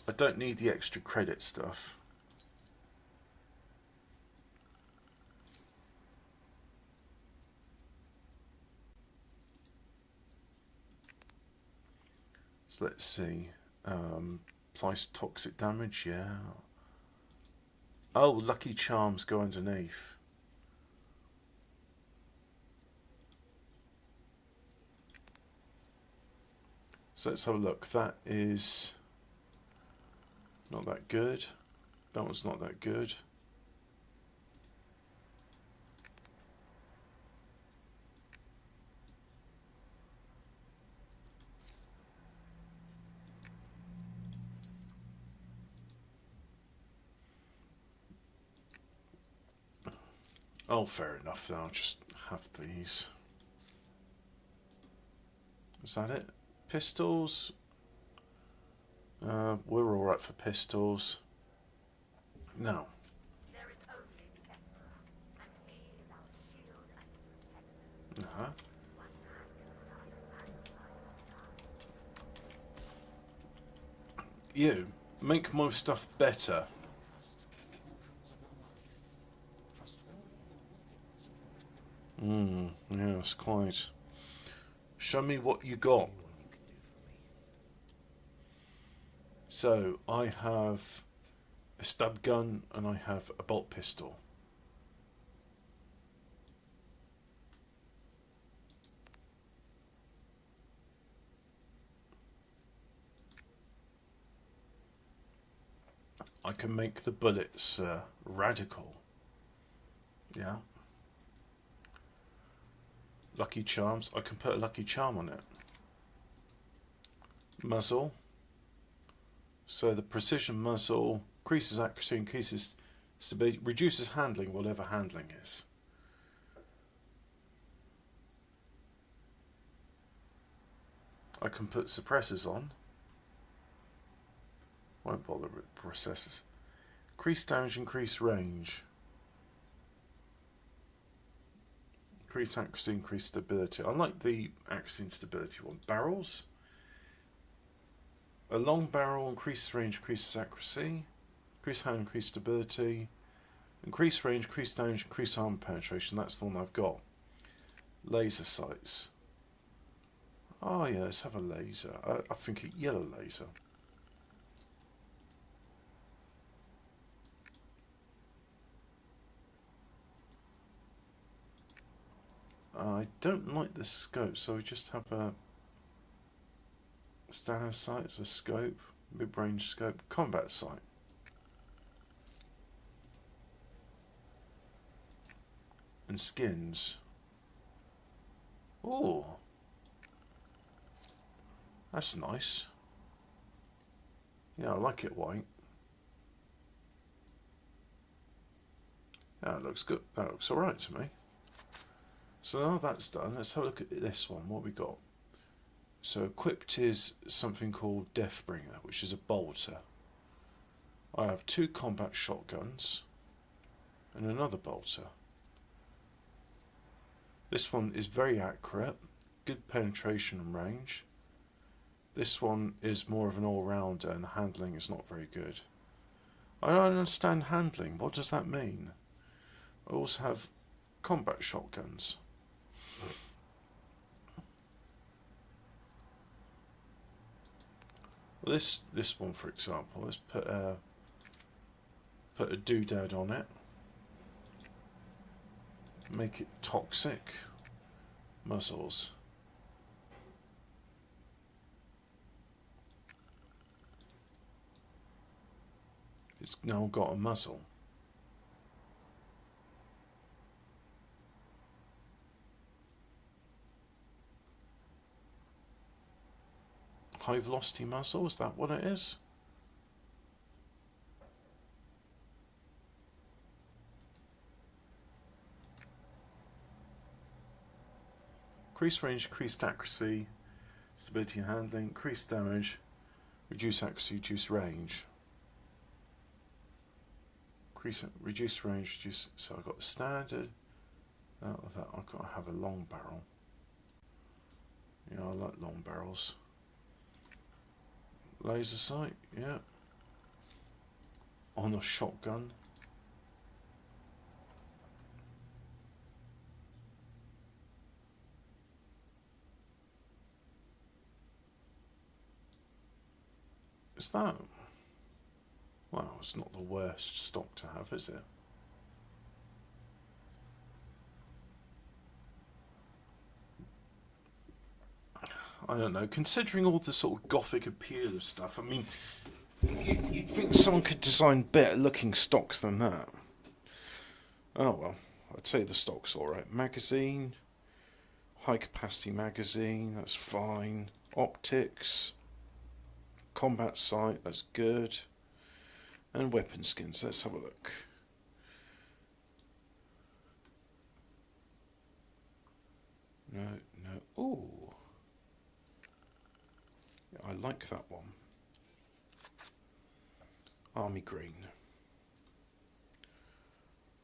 I don't need the extra credit stuff. So let's see. Applies toxic damage, yeah. Oh, lucky charms go underneath. So let's have a look. That is not that good. That one's not that good. Oh, fair enough. Then I'll just have these. Is that it? Pistols? We're alright for pistols. No. Uh-huh. You, make my stuff better. Yes, quite. Show me what you got. So, I have a stab gun and I have a bolt pistol. I can make the bullets radical. Yeah. Lucky charms. I can put a lucky charm on it. Muzzle. So the precision muzzle increases accuracy, increases stability, reduces handling, whatever handling is. I can put suppressors on. Won't bother with processors. Increase damage, increase range. Increase accuracy, increase stability. I like the accuracy and stability one. Barrels. A long barrel, increases range, increases accuracy. Increase hand, increase stability. Increase range, increase damage, increase armor penetration. That's the one I've got. Laser sights. Oh yeah, let's have a laser. I think a yellow laser. I don't like the scope, so we just have a standard sight as a scope, mid-range scope, combat sight. And skins. Oh, that's nice. Yeah, I like it white. Yeah, it looks good. That looks alright to me. So now that's done, let's have a look at this one. What we got? So equipped is something called Deathbringer, which is a bolter. I have 2 combat shotguns and another bolter. This one is very accurate, good penetration and range. This one is more of an all-rounder and the handling is not very good. I don't understand handling, what does that mean? I also have combat shotguns. Well, this one, for example, let's put a doodad on it. Make it toxic. Muzzles. It's now got a muzzle. High velocity muzzle, is that what it is? Increase range, increased accuracy, stability and handling, increased damage, reduce accuracy, reduce range. Reduce range, reduce. So I've got the standard. Out of that, I've got to have a long barrel. Yeah, I like long barrels. Laser sight, yeah. On a shotgun. Is that? Well, it's not the worst stock to have, is it? I don't know, considering all the sort of gothic appeal of stuff, I mean, you'd think someone could design better looking stocks than that. Oh well, I'd say the stock's alright. Magazine, high capacity magazine, that's fine. Optics, combat sight, that's good. And weapon skins, let's have a look. No, no, ooh. I like that one. Army green.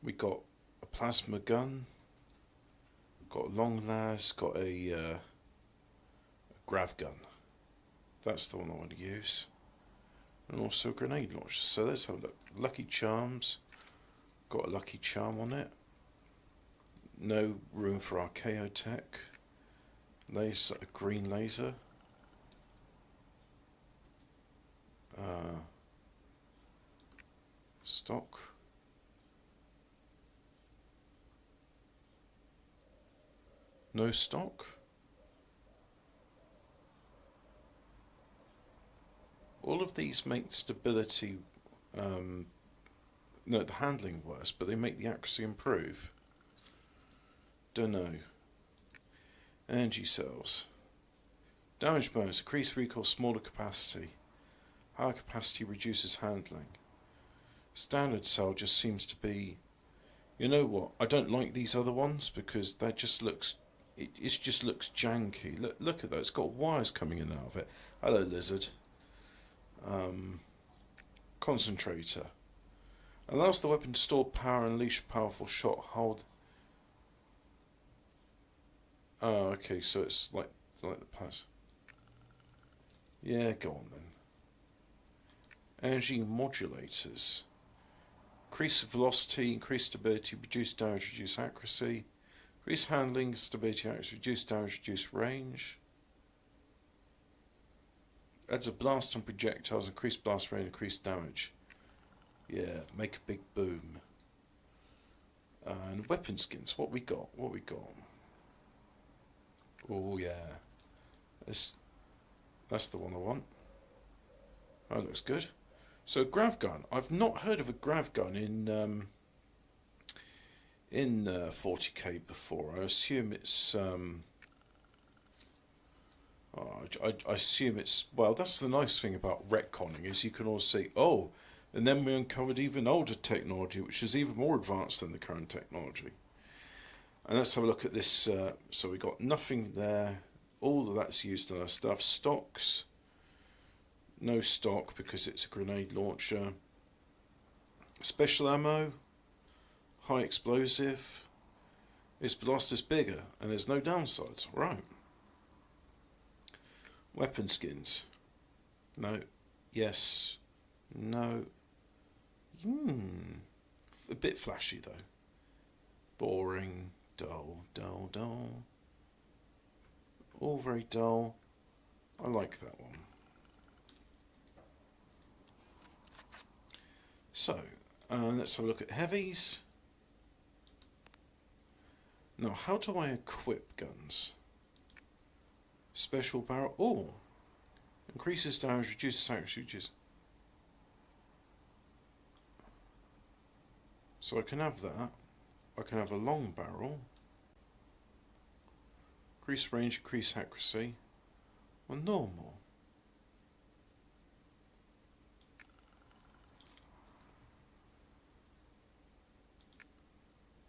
We got a plasma gun, got a long las, got a grav gun. That's the one I want to use. And also a grenade launcher. So let's have a look. Lucky Charms. Got a Lucky Charm on it. No room for Archaeo tech. Laser, a green laser. Stock. No stock. All of these make stability, no, the handling worse, but they make the accuracy improve. Dunno. Energy cells. Damage bonus, increased recoil, smaller capacity. Higher capacity reduces handling. Standard cell just seems to be, you know what, I don't like these other ones because that just looks, it just looks janky. Look at that, it's got wires coming in and out of it. Hello lizard. Concentrator. Allows the weapon to store power and unleash a powerful shot. Hold. Oh, okay, so it's like the pass. Yeah, go on then. Energy modulators. Increase velocity, increase stability, reduce damage, reduce accuracy. Increase handling, stability, accuracy, reduce damage, reduce range. Adds a blast on projectiles, increase blast range, increase damage. Yeah, make a big boom. And weapon skins, what we got? What we got? Oh yeah. That's the one I want. That looks good. So grav gun. I've not heard of a grav gun in 40k before. I assume it's I assume it's, well, that's the nice thing about retconning, is you can always say, oh, and then we uncovered even older technology, which is even more advanced than the current technology. And let's have a look at this. So we got nothing there. All of that's used on our stuff. Stocks. No stock because it's a grenade launcher. Special ammo. High explosive. Its blast is bigger and there's no downsides. Right. Weapon skins. No. Yes. No. A bit flashy though. Boring. Dull. Dull. Dull. All very dull. I like that one. So, let's have a look at heavies. Now, how do I equip guns? Special barrel. Oh, increases damage, reduces accuracy, reduces. So I can have that. I can have a long barrel. Increase range, increase accuracy. Or normal.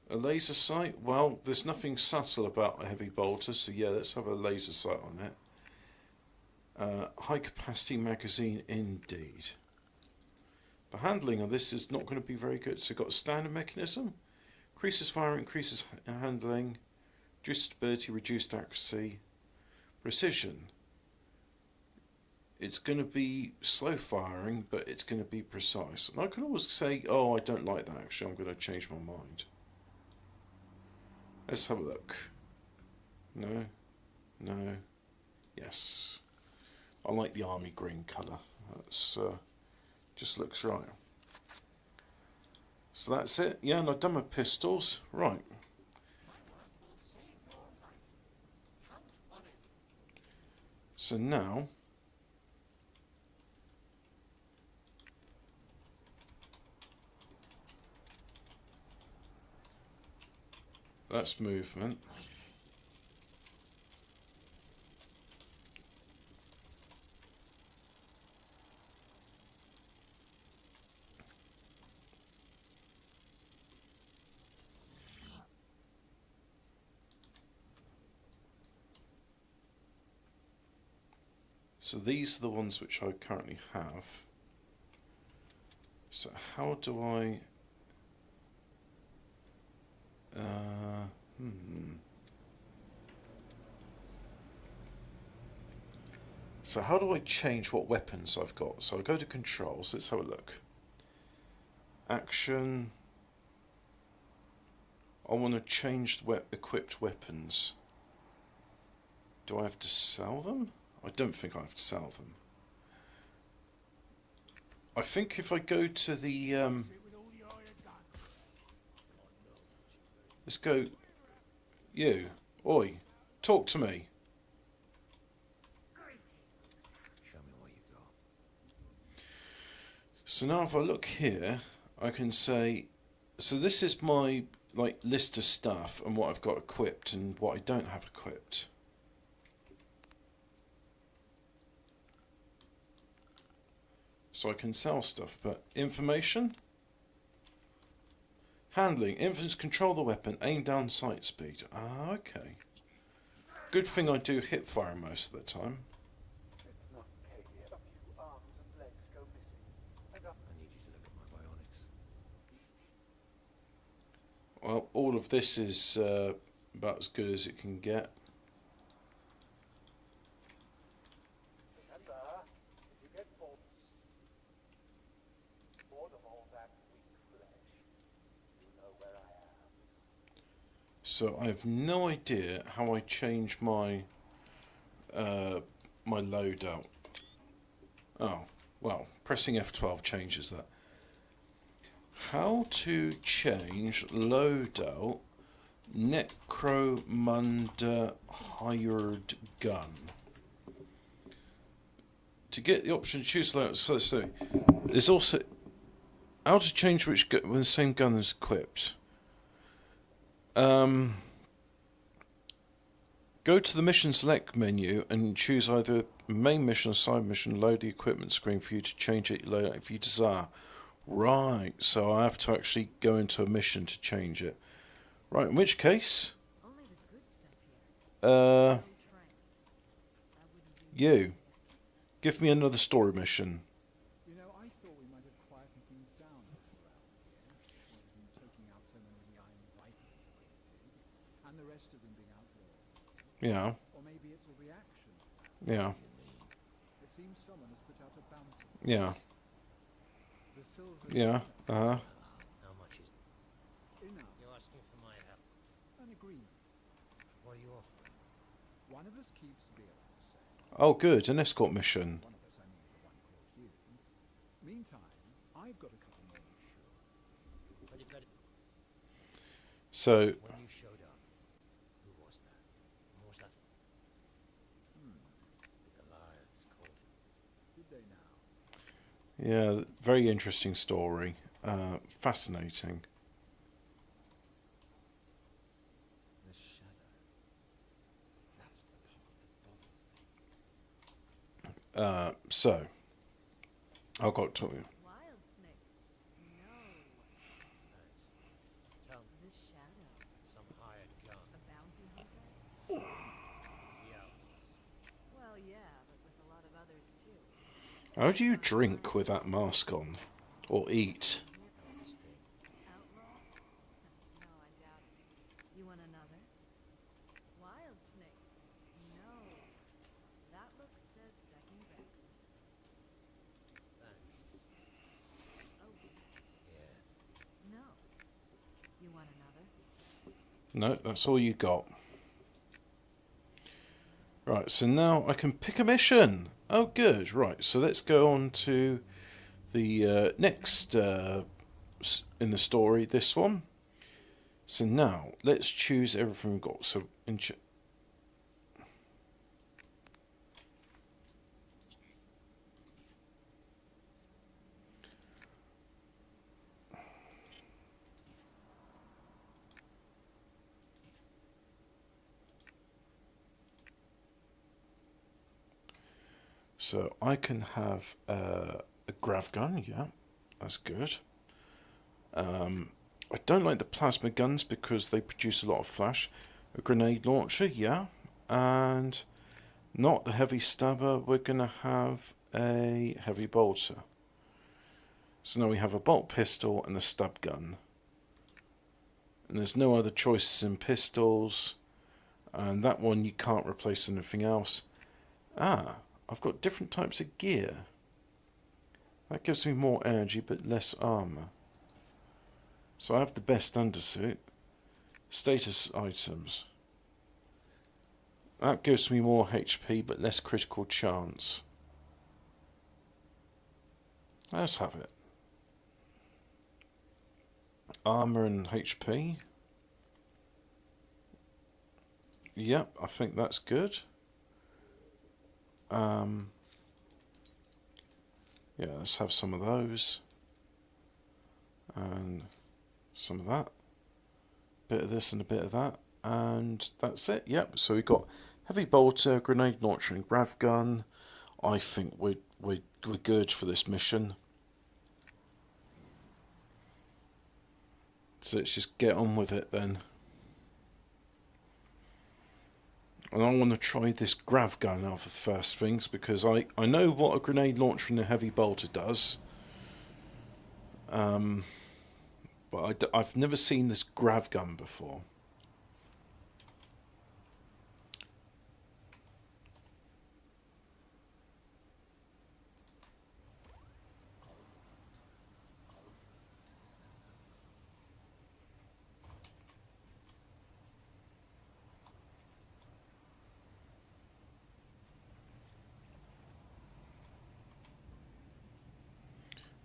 A laser sight? Well, there's nothing subtle about a heavy bolter, so yeah, let's have a laser sight on it. High capacity magazine indeed. The handling of this is not going to be very good. So we've got a standard mechanism. Increases fire, increases handling. Reduced stability, reduced accuracy. Precision. It's going to be slow firing, but it's going to be precise. And I can always say, oh, I don't like that actually, I'm going to change my mind. Let's have a look. No. No. Yes. I like the army green colour. That's just looks right. So that's it. Yeah, and I've done my pistols. Right. So now, that's movement. So these are the ones which I currently have. So how do I... So how do I change what weapons I've got? So I go to controls, let's have a look. Action. I want to change the equipped weapons. Do I have to sell them? I don't think I have to sell them. I think if I go to the... let's go... You. Oi. Talk to me.
Show me what you got.
So now if I look here, I can say... So this is my like list of stuff and what I've got equipped and what I don't have equipped. So I can sell stuff, but information? Handling. Infants control the weapon, aim down, sight speed. Ah, okay. Good thing I do hip fire most of the time.
I need you to look at my bionics.
Well, all of this is about as good as it can get. So I have no idea how I change my my loadout. Oh, well, pressing F12 changes that. How to change loadout Necromunda hired gun. To get the option to choose loadout, so there's also how to change which when the same gun is equipped. Go to the mission select menu and choose either main mission or side mission. Load the equipment screen for you to change it loadout if you desire. Right, so I have to actually go into a mission to change it. Right, in which case, you give me another story mission.
You know, I thought we might have quietened things down a little around here, rather than taking out so many of the iron rifles and the rest of them being outlawed.
Yeah,
Or maybe it's a reaction.
yeah,
It seems someone has put out a bounty.
yeah,
The silver
yeah,
How much is
enough.
You're asking for my help.
An agreement.
What are you offering?
One of us keeps beer on the same.
Oh, good, an escort mission.
One of us, I mean the one called you. Meantime, I've got a couple more.
But you've got it.
So,
When you showed up, who was that? And was that? The Goliaths called him.
Did they now?
yeah, very interesting story. Fascinating.
The shadow. That's the part that bothers me.
So, I've got to...
Wild snake. No.
Thanks. Tell me,
The shadow.
some hired gun.
A bounty hunter?
The outlaws.
Well, yeah, but with a lot of others too.
How do you drink with that mask on? Or eat?
This thing.
Outlaws? No, I doubt it. You want another? Wild snake. No. That look says second best.
Thanks.
Oh,
Yeah.
no. You want another?
No, that's all you got. Right, so now I can pick a mission. Oh, good. Right, so let's go on to the next in the story, this one. So now, let's choose everything we've got. So, So I can have a grav gun, yeah, that's good. I don't like the plasma guns because they produce a lot of flash. A grenade launcher, yeah, and not the heavy stabber. We're going to have a heavy bolter. So now we have a bolt pistol and a stab gun. And there's no other choices in pistols. And that one you can't replace anything else. Ah, I've got different types of gear. That gives me more energy but less armor. So I have the best undersuit. Status items. That gives me more HP but less critical chance. Let's have it. Armor and HP. Yep, I think that's good. Yeah, let's have some of those. And some of that. Bit of this and a bit of that. And that's it. Yep, so we've got heavy bolter, grenade launcher and grav gun. I think we're good for this mission. So let's just get on with it then. And I want to try this grav gun out for first things because I know what a grenade launcher and a heavy bolter does. But I've never seen this grav gun before.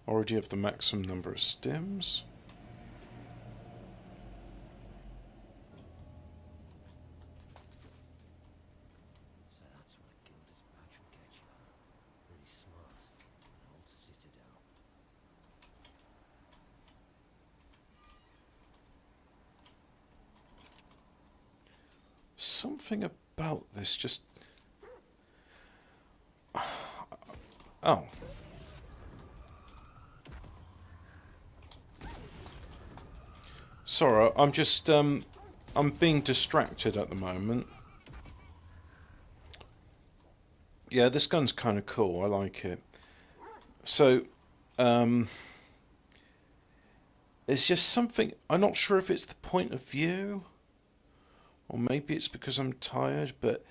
Already have the maximum number of stims.
So that's what a Gilda's battery catcher. Pretty smart. An old citadel.
Something about this just... Oh. Sorry, I'm just, I'm being distracted at the moment. Yeah, this gun's kind of cool, I like it. So, it's just something, I'm not sure if it's the point of view, or maybe it's because I'm tired, but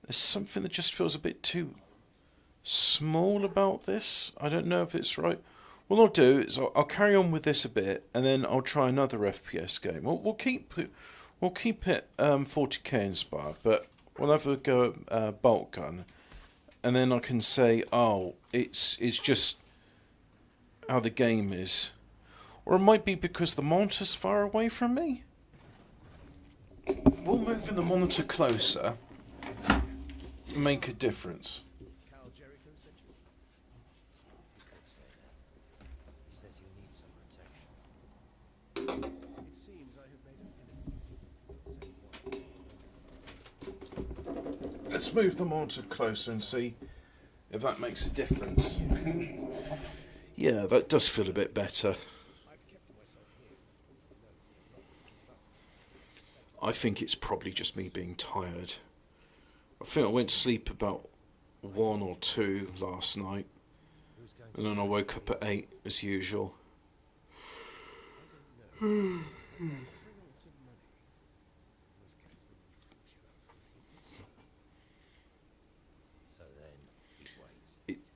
there's something that just feels a bit too small about this. I don't know if it's right. What I'll do is I'll carry on with this a bit, and then I'll try another FPS game. We'll keep it 40k inspired, but we'll have a go at bolt gun, and then I can say, oh, it's just how the game is, or it might be because the monitor's far away from me. Will moving the monitor closer make a difference?
It seems I have made an enemy.
Let's move the monitor closer and see if that makes a difference. Yeah, that does feel a bit better. I think it's probably just me being tired. I think I went to sleep about 1 or 2 last night, and then I woke up at 8 as usual.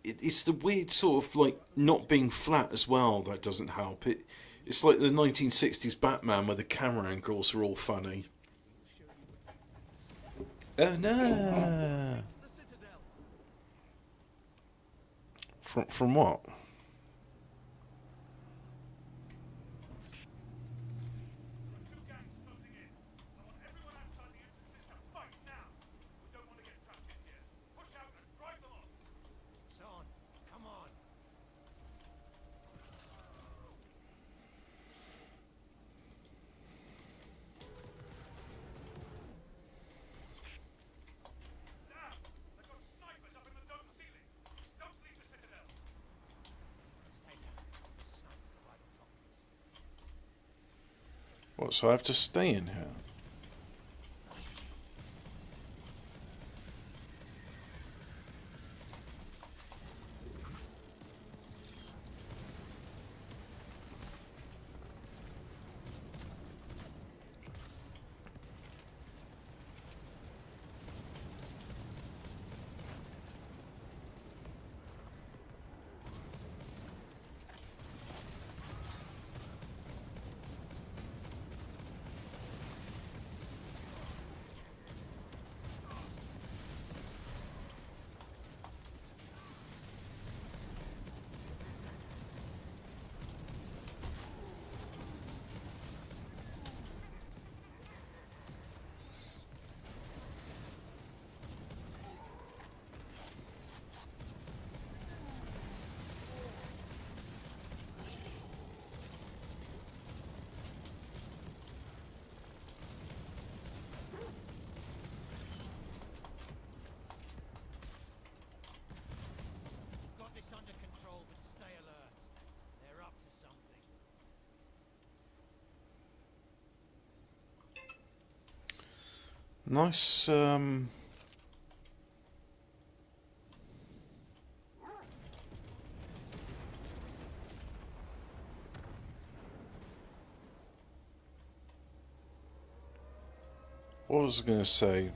It's the weird sort of like not being flat as well that doesn't help. It's like the 1960s Batman where the camera angles are all funny. Oh no! From what? What, so I have to stay in here?
Got this under control, but stay alert. They're up to something.
Nice, what was I going to say?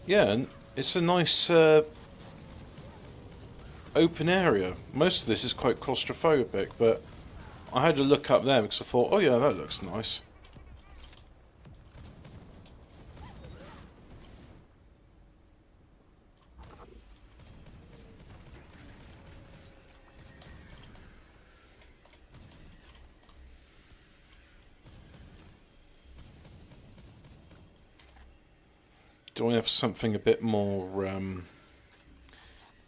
Yeah, and it's a nice open area. Most of this is quite claustrophobic, but I had to look up there because I thought, oh yeah, that looks nice. Do I have something a bit more,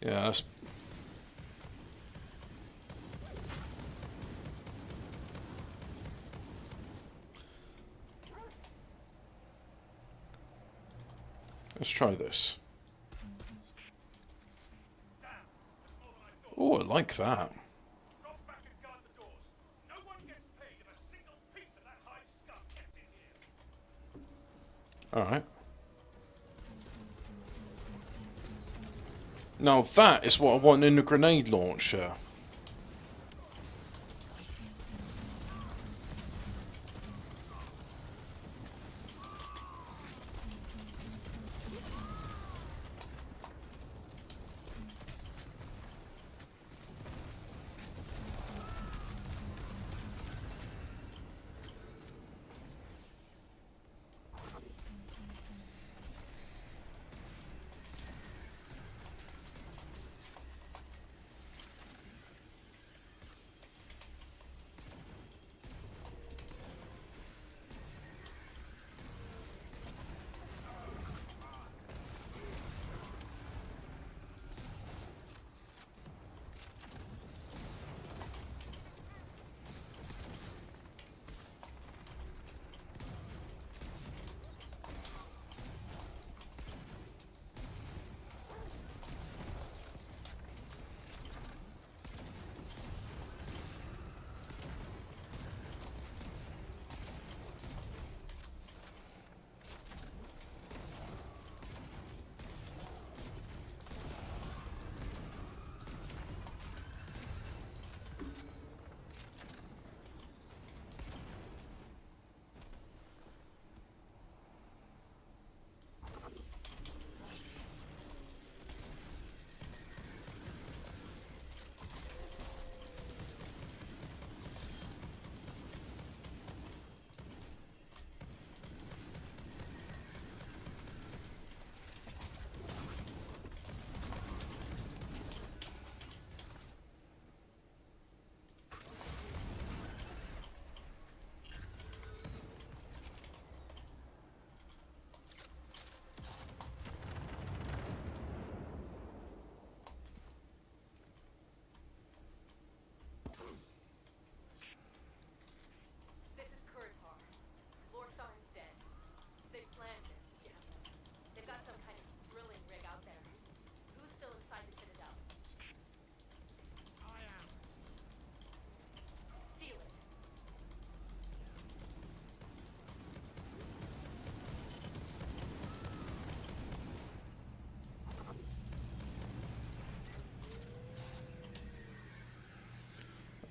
yeah, that's... Let's try this. Oh, I like that.
Drop back and guard the doors. No one gets paid if a single piece of that hive scum gets in here.
Alright. Now that is what I want in a grenade launcher.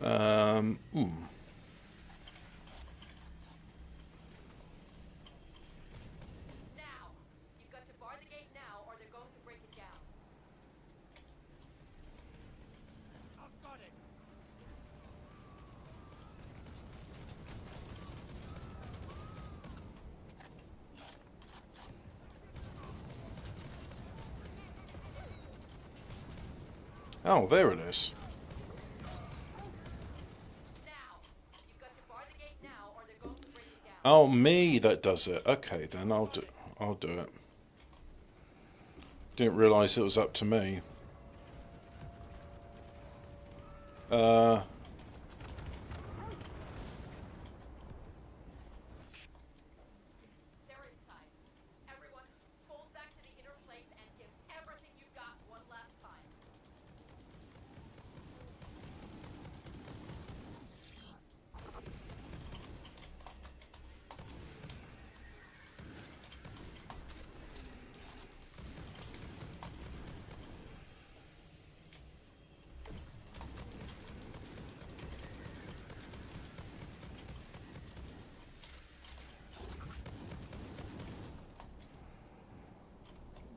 Hmm.
Now! You've got to bar the gate now, or they're going to break it down.
I've got it.
Oh, there it is.
Now! You've got to bar the gate now, or they're going to break it down.
Oh, me that does it. Okay, then I'll do it. Didn't realise it was up to me.
They're inside. Everyone, pull back to the inner place and give everything you've got one last time.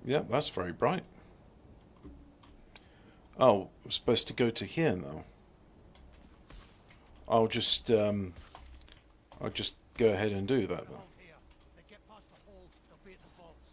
Yeah, that's very bright. Oh, I'm supposed to go to here now. I'll just go ahead and do that then.
Hold here. If they get past the hold, they'll be at the vaults.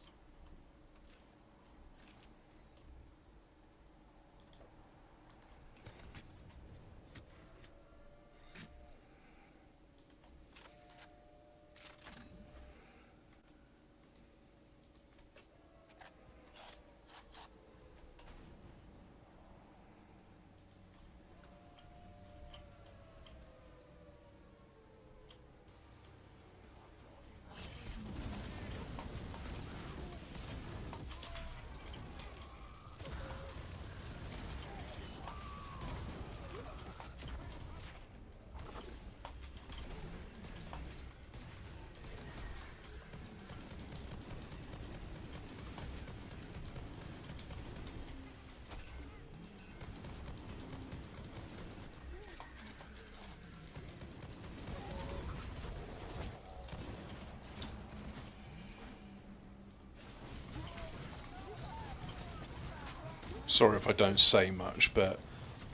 Sorry if I don't say much, but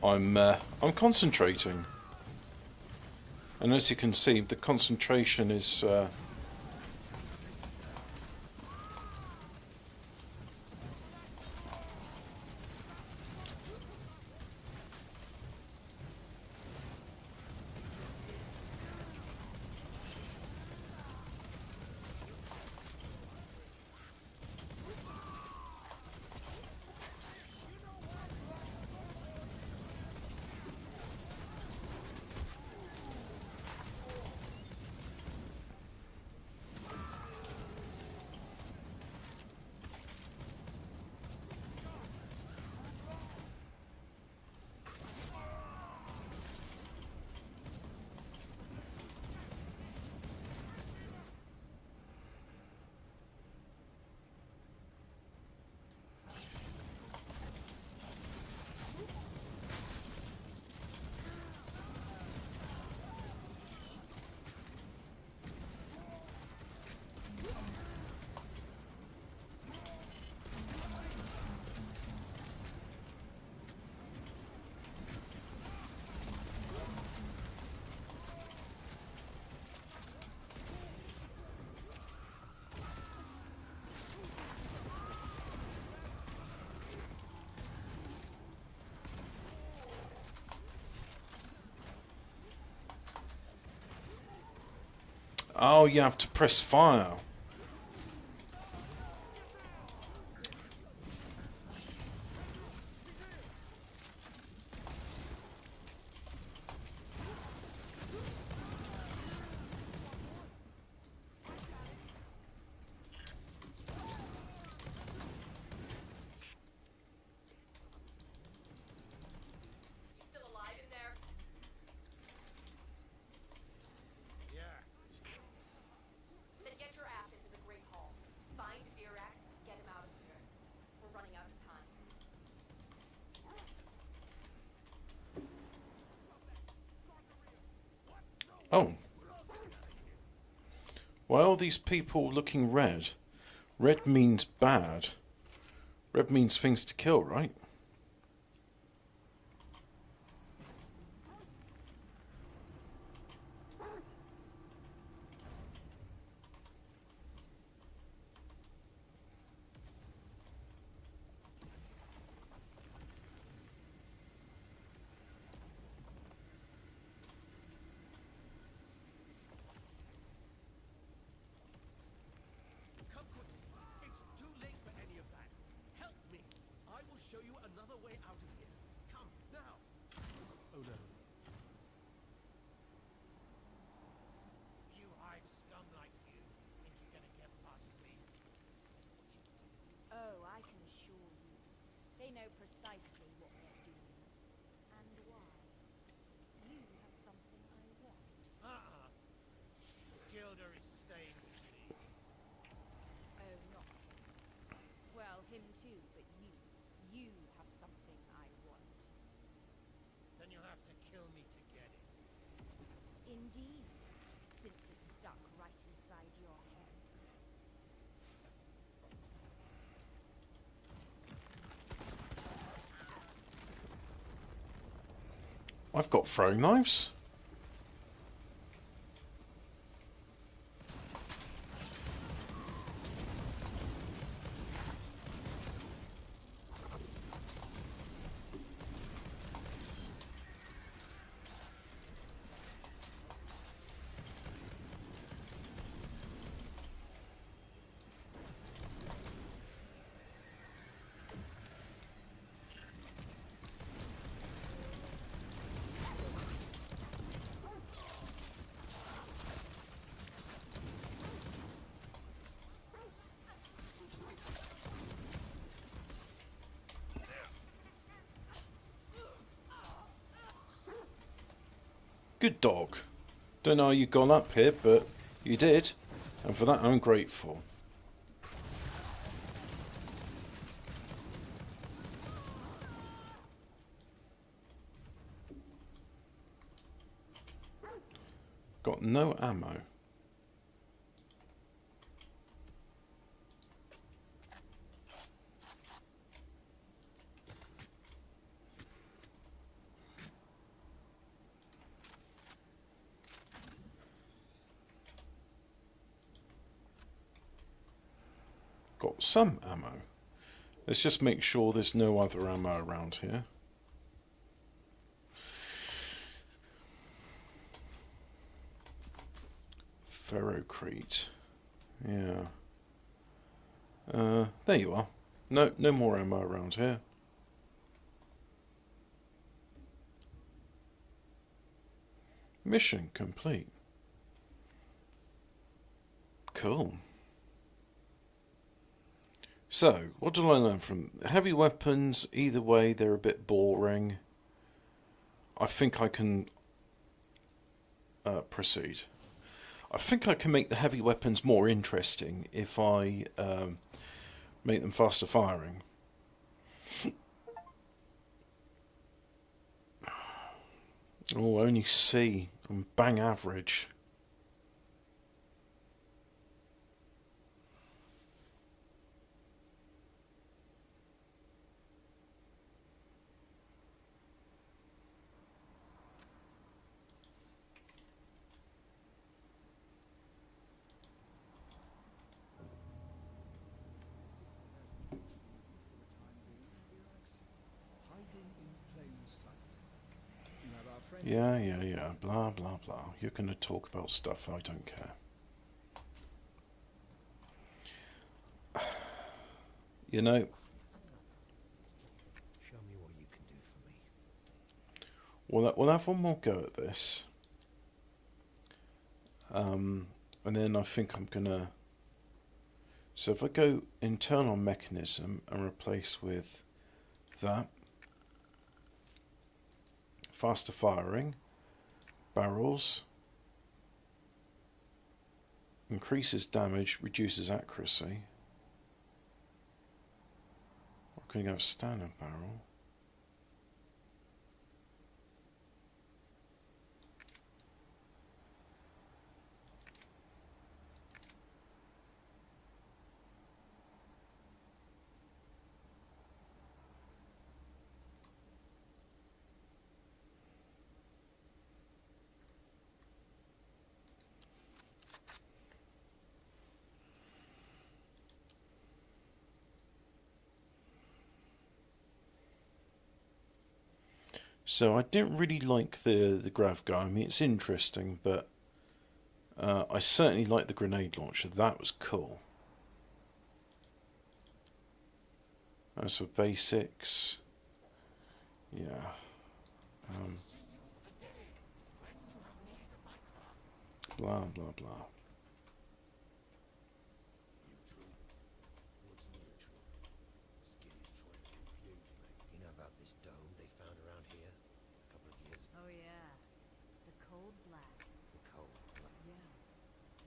I'm concentrating, and as you can see, the concentration is. Oh, you have to press fire.
You still alive in there?
Yeah.
Then get your ass
Oh. Why are these people looking red? Red means bad. Red means things to kill, right?
Come quickly. It's too late for any of that. Help me. I will show you another way out of here. Come, now.
Oh no.
You hive scum like you think you're gonna get past me?
Oh, I can assure you, they know precisely what they're doing. And why. You have something I want.
Gilder is staying with me.
Oh, not him. Well, him too, but you. You have something I want.
Then you'll have to kill me to get it.
Indeed, since it's stuck right inside your head.
I've got throwing knives. Good dog. Don't know how you got up here, but you did. And for that, I'm grateful. Got no ammo. Got some ammo. Let's just make sure there's no other ammo around here. Ferrocrete. Yeah. There you are. No more ammo around here. Mission complete. Cool. So, what did I learn from heavy weapons? Either way, they're a bit boring. I think I can proceed. I think I can make the heavy weapons more interesting if I make them faster firing. Oh, only C. I'm bang average.
Hiding in plain sight. You have our friend.
Yeah. Blah, blah, blah. You're going to talk about stuff I don't care. You know,
Show me what you can do for me.
we'll have one more go at this. And then I think I'm going to... So if I go internal mechanism and replace with that. Faster firing. Barrels. Increases damage, reduces accuracy. Or can you go standard barrel? So I didn't really like the grav gun. I mean, it's interesting, but I certainly like the grenade launcher. That was cool. As for basics, yeah. Blah blah blah.
Neutral? What's neutral? Skinny's trying to confuse me. You know about this dome they found around here a couple of years ago?
Oh yeah, the cold black.
The cold blood.
Yeah,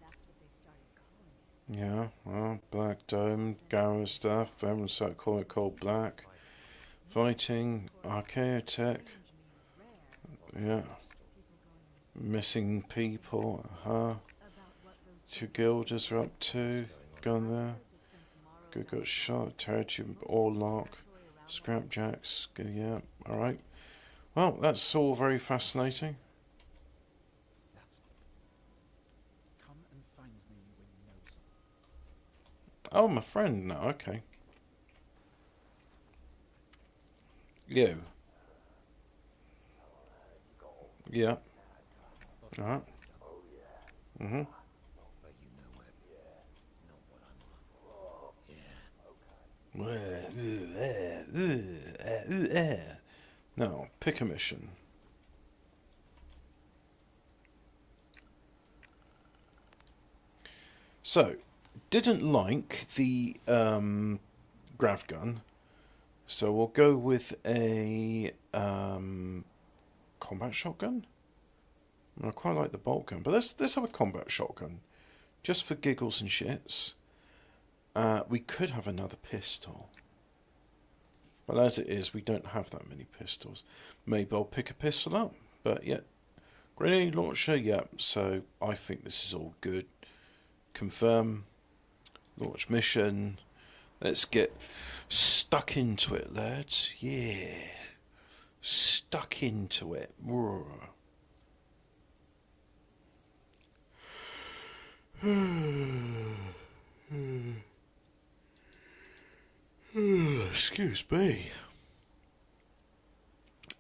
that's what they started calling it.
Yeah, well, Black Dome, Gamma stuff. Everyone started calling it Cold Black. Fighting, Archaeotech. Yeah. Missing people, Two guilders are up to. Gun there. Good got shot. Territory, all lock. Scrapjacks. Yeah, alright. Well, that's all very fascinating.
Come and find me when you know something.
Oh, my friend now, okay. You. Yeah. Alright. Mm-hmm.
But you know what? Not what I'm on. Yeah.
Now, pick a mission. So, didn't like the grav gun, so we'll go with a combat shotgun. I quite like the bolt gun, but let's have a combat shotgun, just for giggles and shits. We could have another pistol, but as it is, we don't have that many pistols. Maybe I'll pick a pistol up, but yeah, grenade launcher, yeah. So I think this is all good. Confirm. Launch mission. Let's get stuck into it, lads. Yeah, stuck into it. Roar. Excuse me.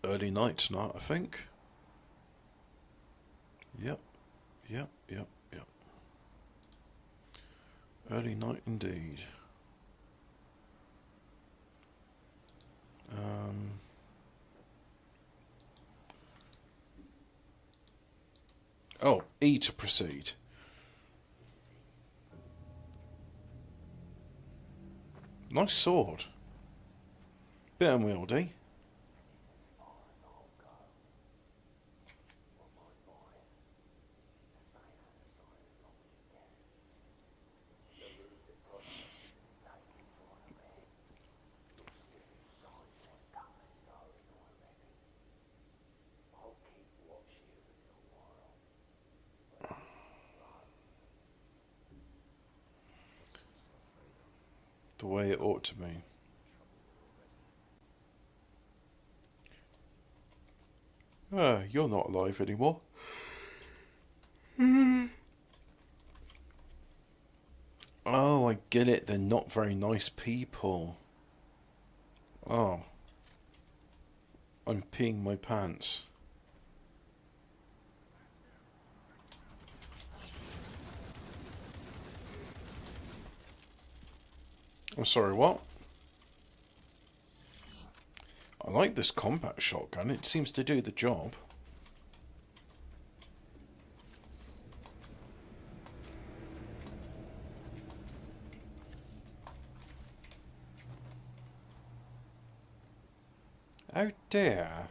Early night tonight, I think. Yep. Early night indeed. Oh, E to proceed. Nice sword. Bit unwieldy. The way it ought to be. You're not alive anymore. Oh, I get it. They're not very nice people. Oh. I'm peeing my pants. I'm sorry, what? I like this combat shotgun. It seems to do the job. Oh dear.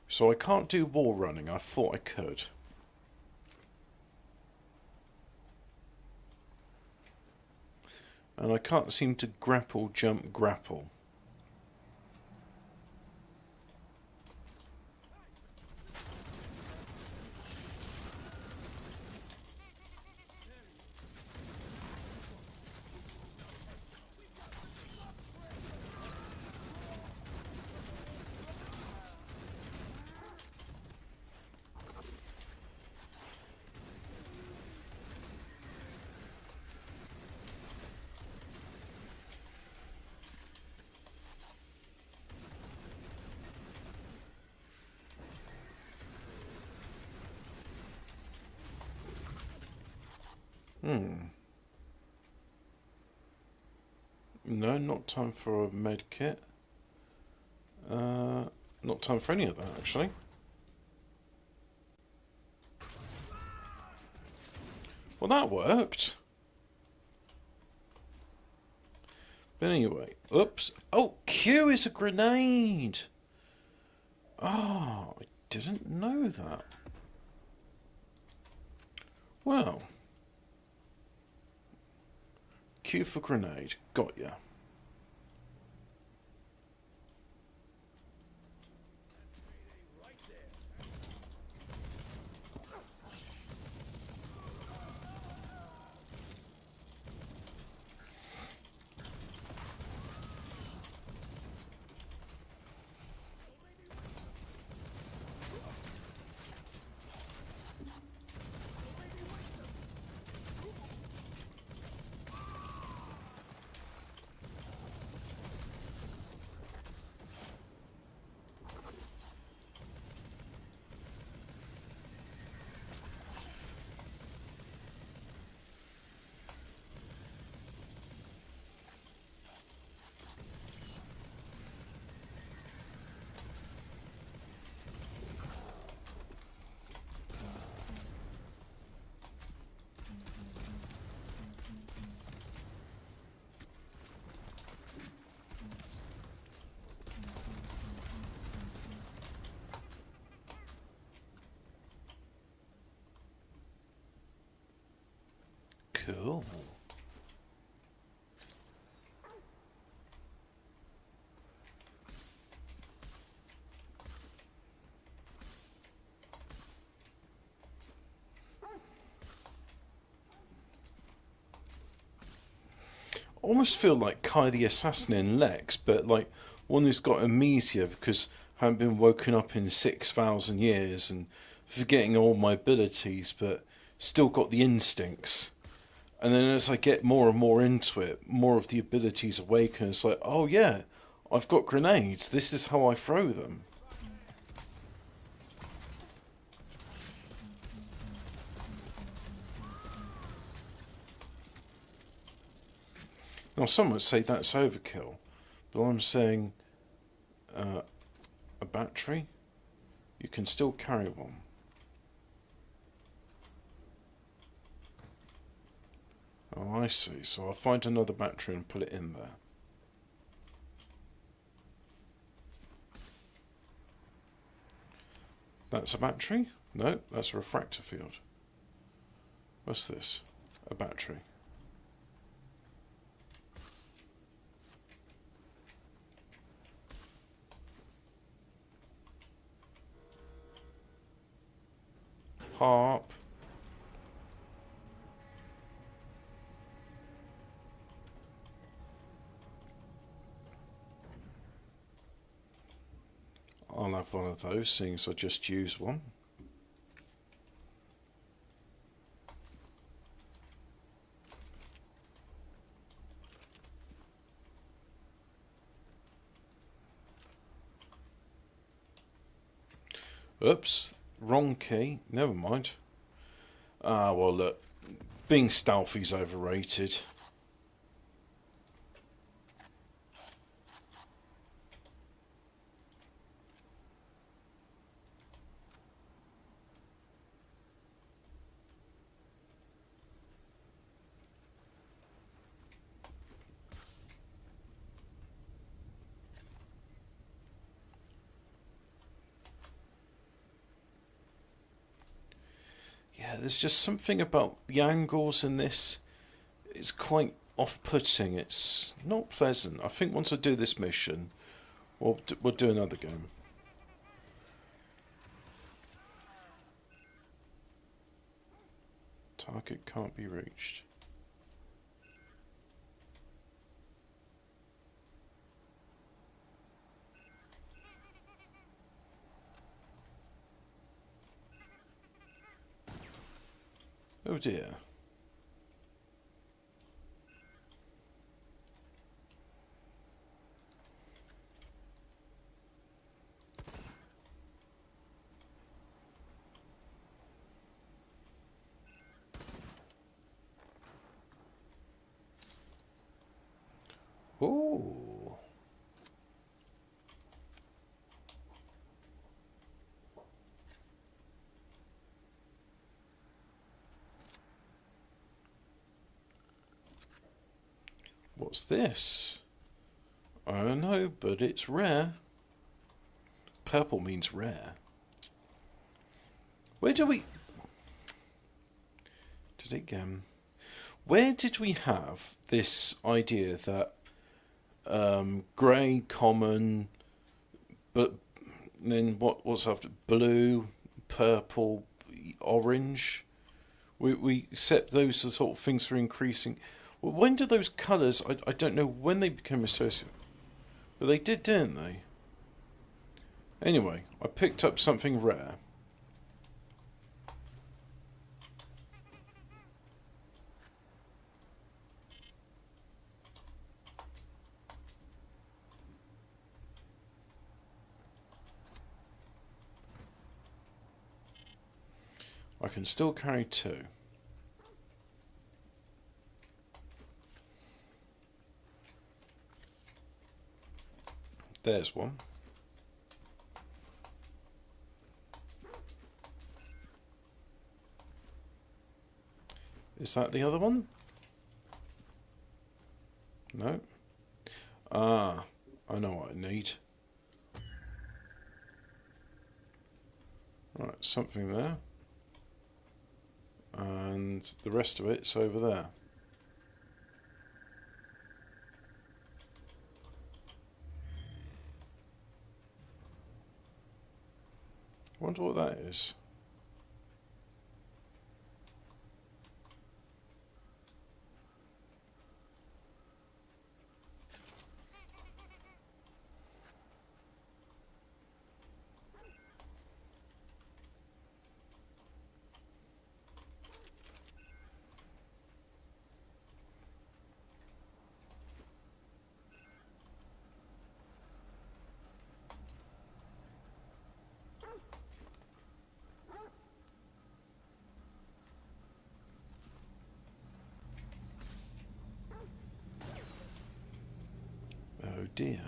So I can't do wall running. I thought I could. And I can't seem to grapple, jump, grapple. No, not time for a med kit. Not time for any of that, actually. Well, that worked. But anyway, oops. Oh, Q is a grenade. Oh, I didn't know that. Well. Q for grenade. Got ya. Cool. Almost feel like Kai the Assassin in Lex, but like one who's got amnesia because I haven't been woken up in 6,000 years and forgetting all my abilities, but still got the instincts. And then as I get more and more into it, more of the abilities awaken. It's like, oh yeah, I've got grenades. This is how I throw them. Now some would say that's overkill, but I'm saying a battery, you can still carry one. Oh, I see. So I'll find another battery and put it in there. That's a battery? No, that's a refractor field. What's this? A battery. Harp. I'll have one of those, seeing as I just used one. Oops, wrong key. Never mind. Ah, well look, being stealthy's overrated. Yeah, there's just something about the angles in this. It's quite off-putting. It's not pleasant. I think once I do this mission, we'll do another game. Target can't be reached. Oh dear. Ooh. What's this? I don't know, but it's rare. Purple means rare. Where do we... Did it go? Where did we have this idea that grey, common, but then what's after blue, purple, orange? We set those as sort of things for increasing. Well, when do those colours? I don't know when they became associated, but they did, didn't they? Anyway, I picked up something rare. I can still carry 2. There's one. Is that the other one? No. Ah, I know what I need. Right, something there. And the rest of it's over there. I wonder what that is. Oh dear.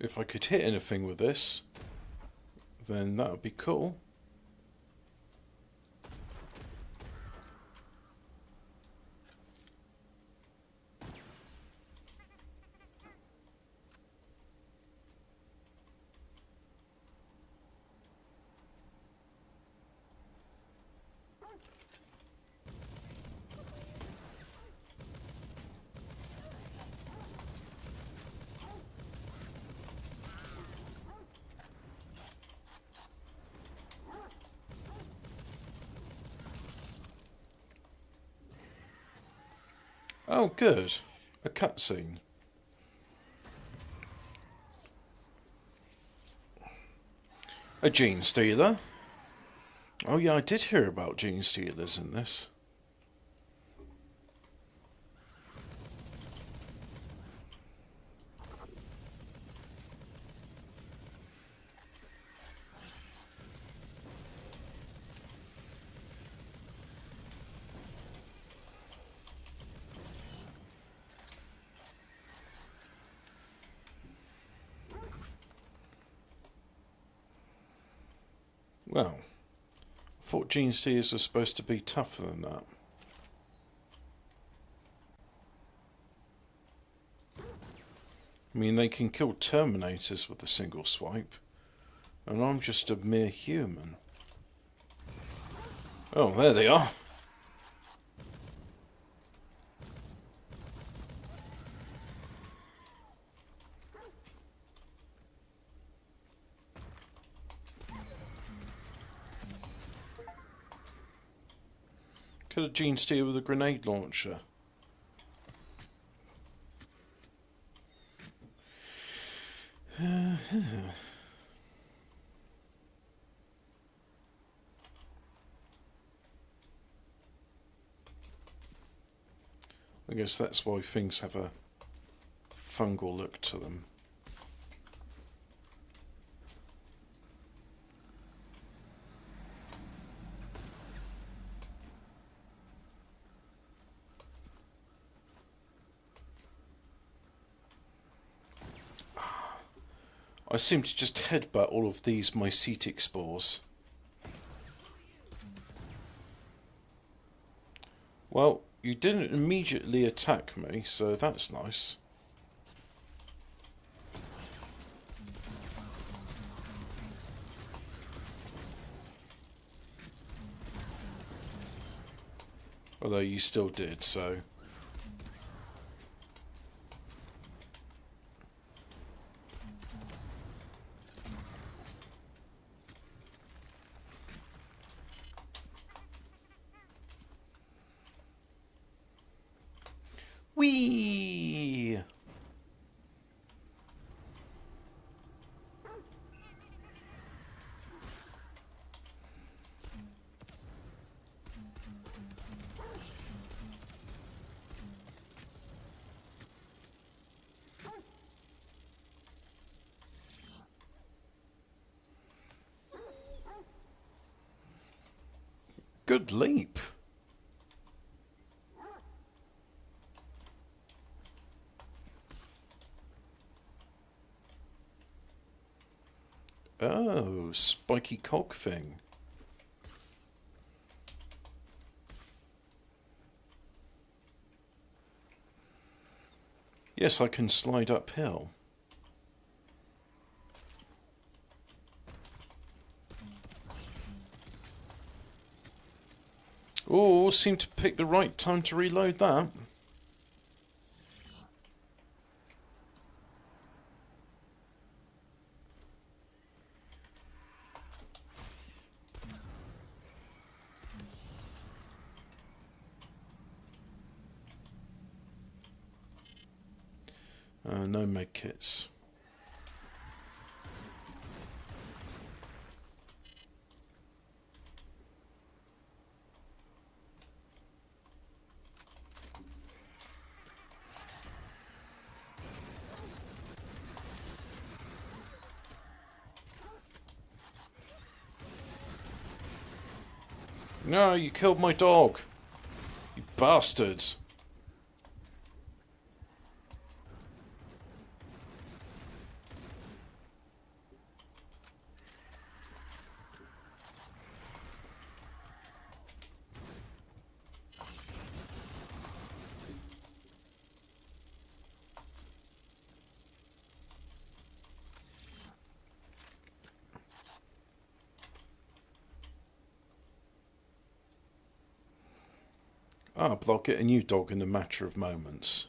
If I could hit anything with this, then that would be cool. Oh, good. A cutscene. A gene stealer. Oh yeah, I did hear about gene stealers in this. Well, I thought gene stealers were supposed to be tougher than that. I mean, they can kill Terminators with a single swipe, and I'm just a mere human. Oh, there they are. Could a gene steal with a grenade launcher? I guess that's why things have a fungal look to them. I seem to just headbutt all of these mycetic spores. Well, you didn't immediately attack me, so that's nice. Although you still did, so... Whee! Good leap. Oh, spiky cog thing. Yes, I can slide uphill. Oh, seemed to pick the right time to reload that. No med kits. No, you killed my dog. You bastards. Ah, but I'll get a new dog in a matter of moments.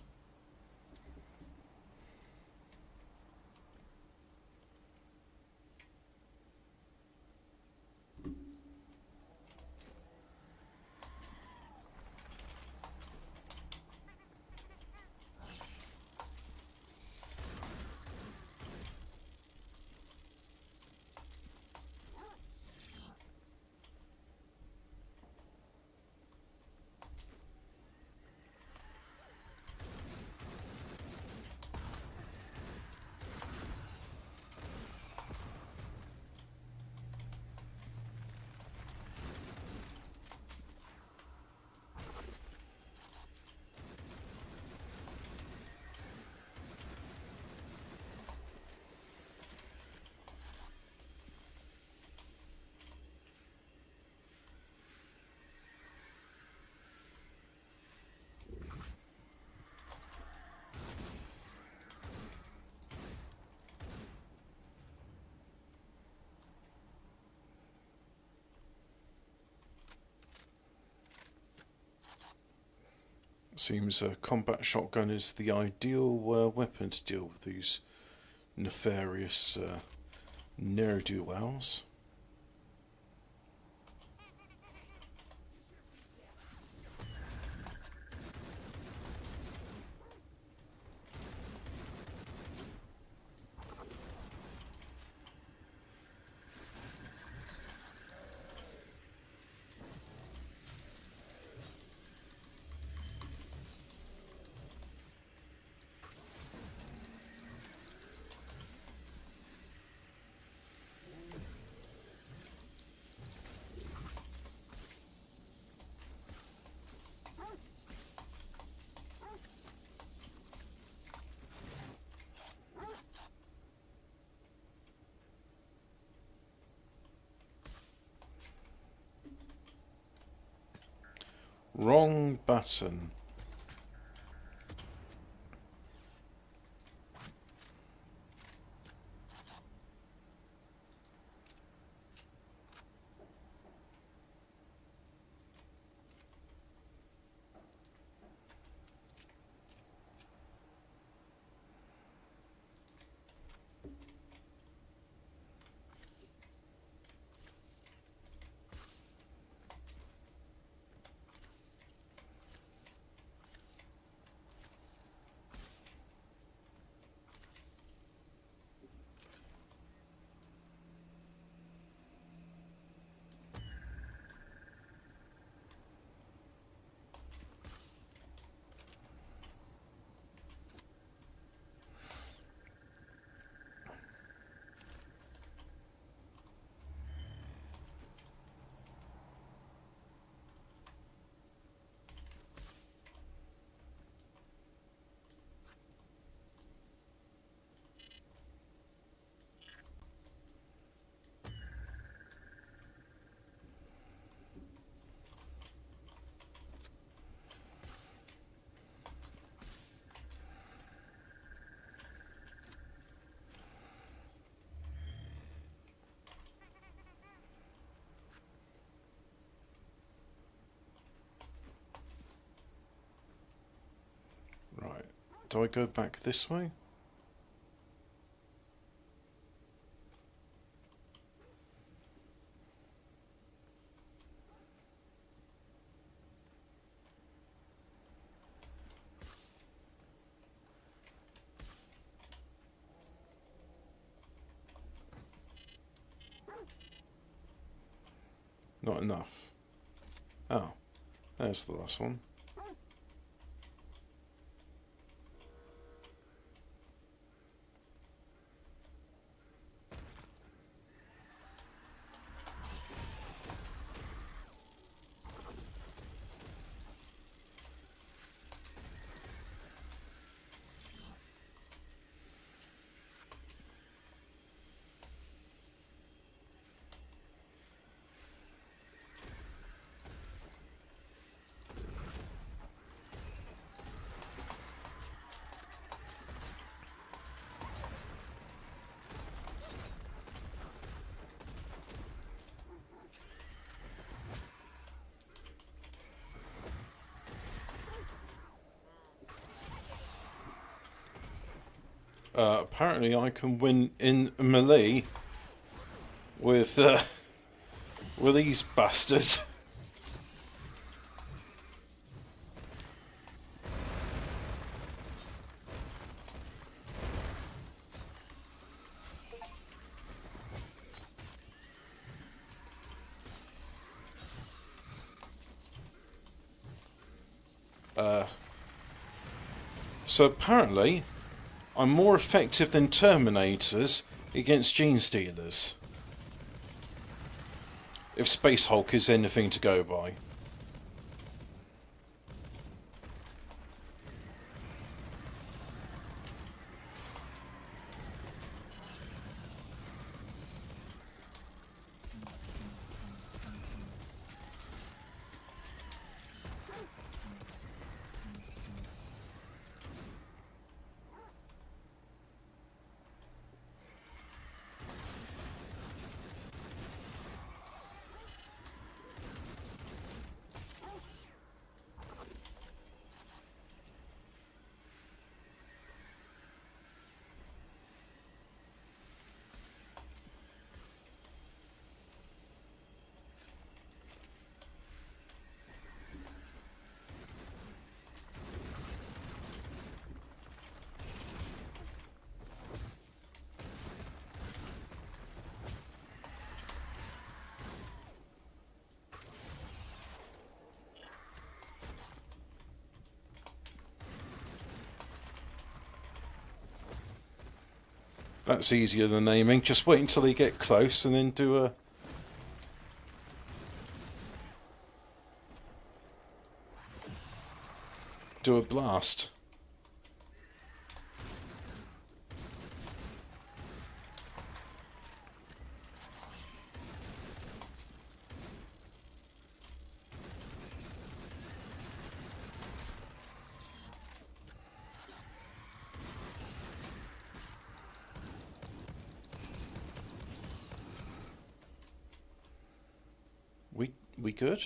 Seems a combat shotgun is the ideal weapon to deal with these nefarious ne'er-do-wells. Wrong button. Right. Do I go back this way? Not enough. Oh, there's the last one. Apparently I can win in melee with these bastards. So apparently I'm more effective than Terminators against Gene Stealers. If Space Hulk is anything to go by. That's easier than aiming. Just wait until they get close and then do a blast. We good?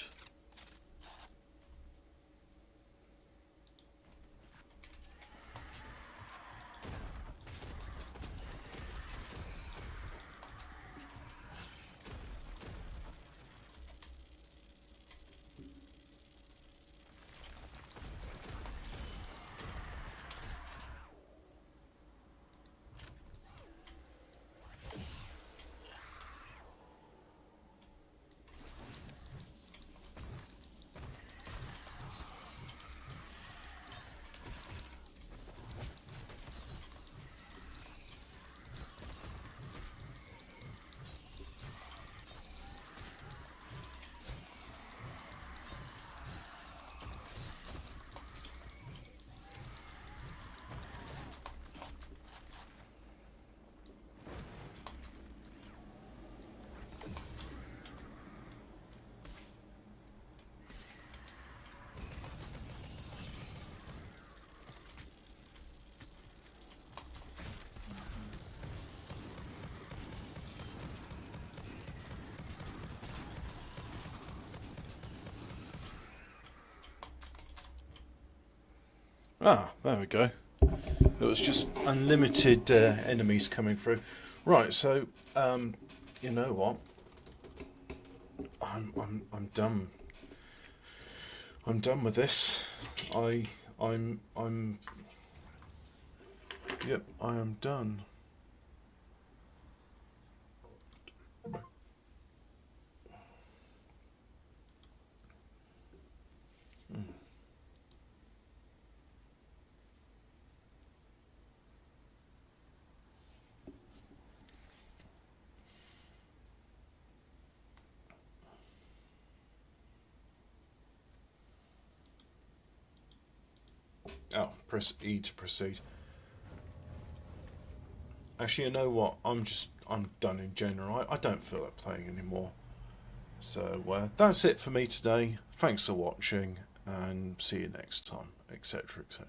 Ah, there we go. It was just unlimited enemies coming through. Right, so you know what? I'm done. I'm done with this. I'm yep, I am done. Oh, press E to proceed. Actually, you know what? I'm done in general. I don't feel like playing anymore. So that's it for me today. Thanks for watching, and see you next time, etc., etc.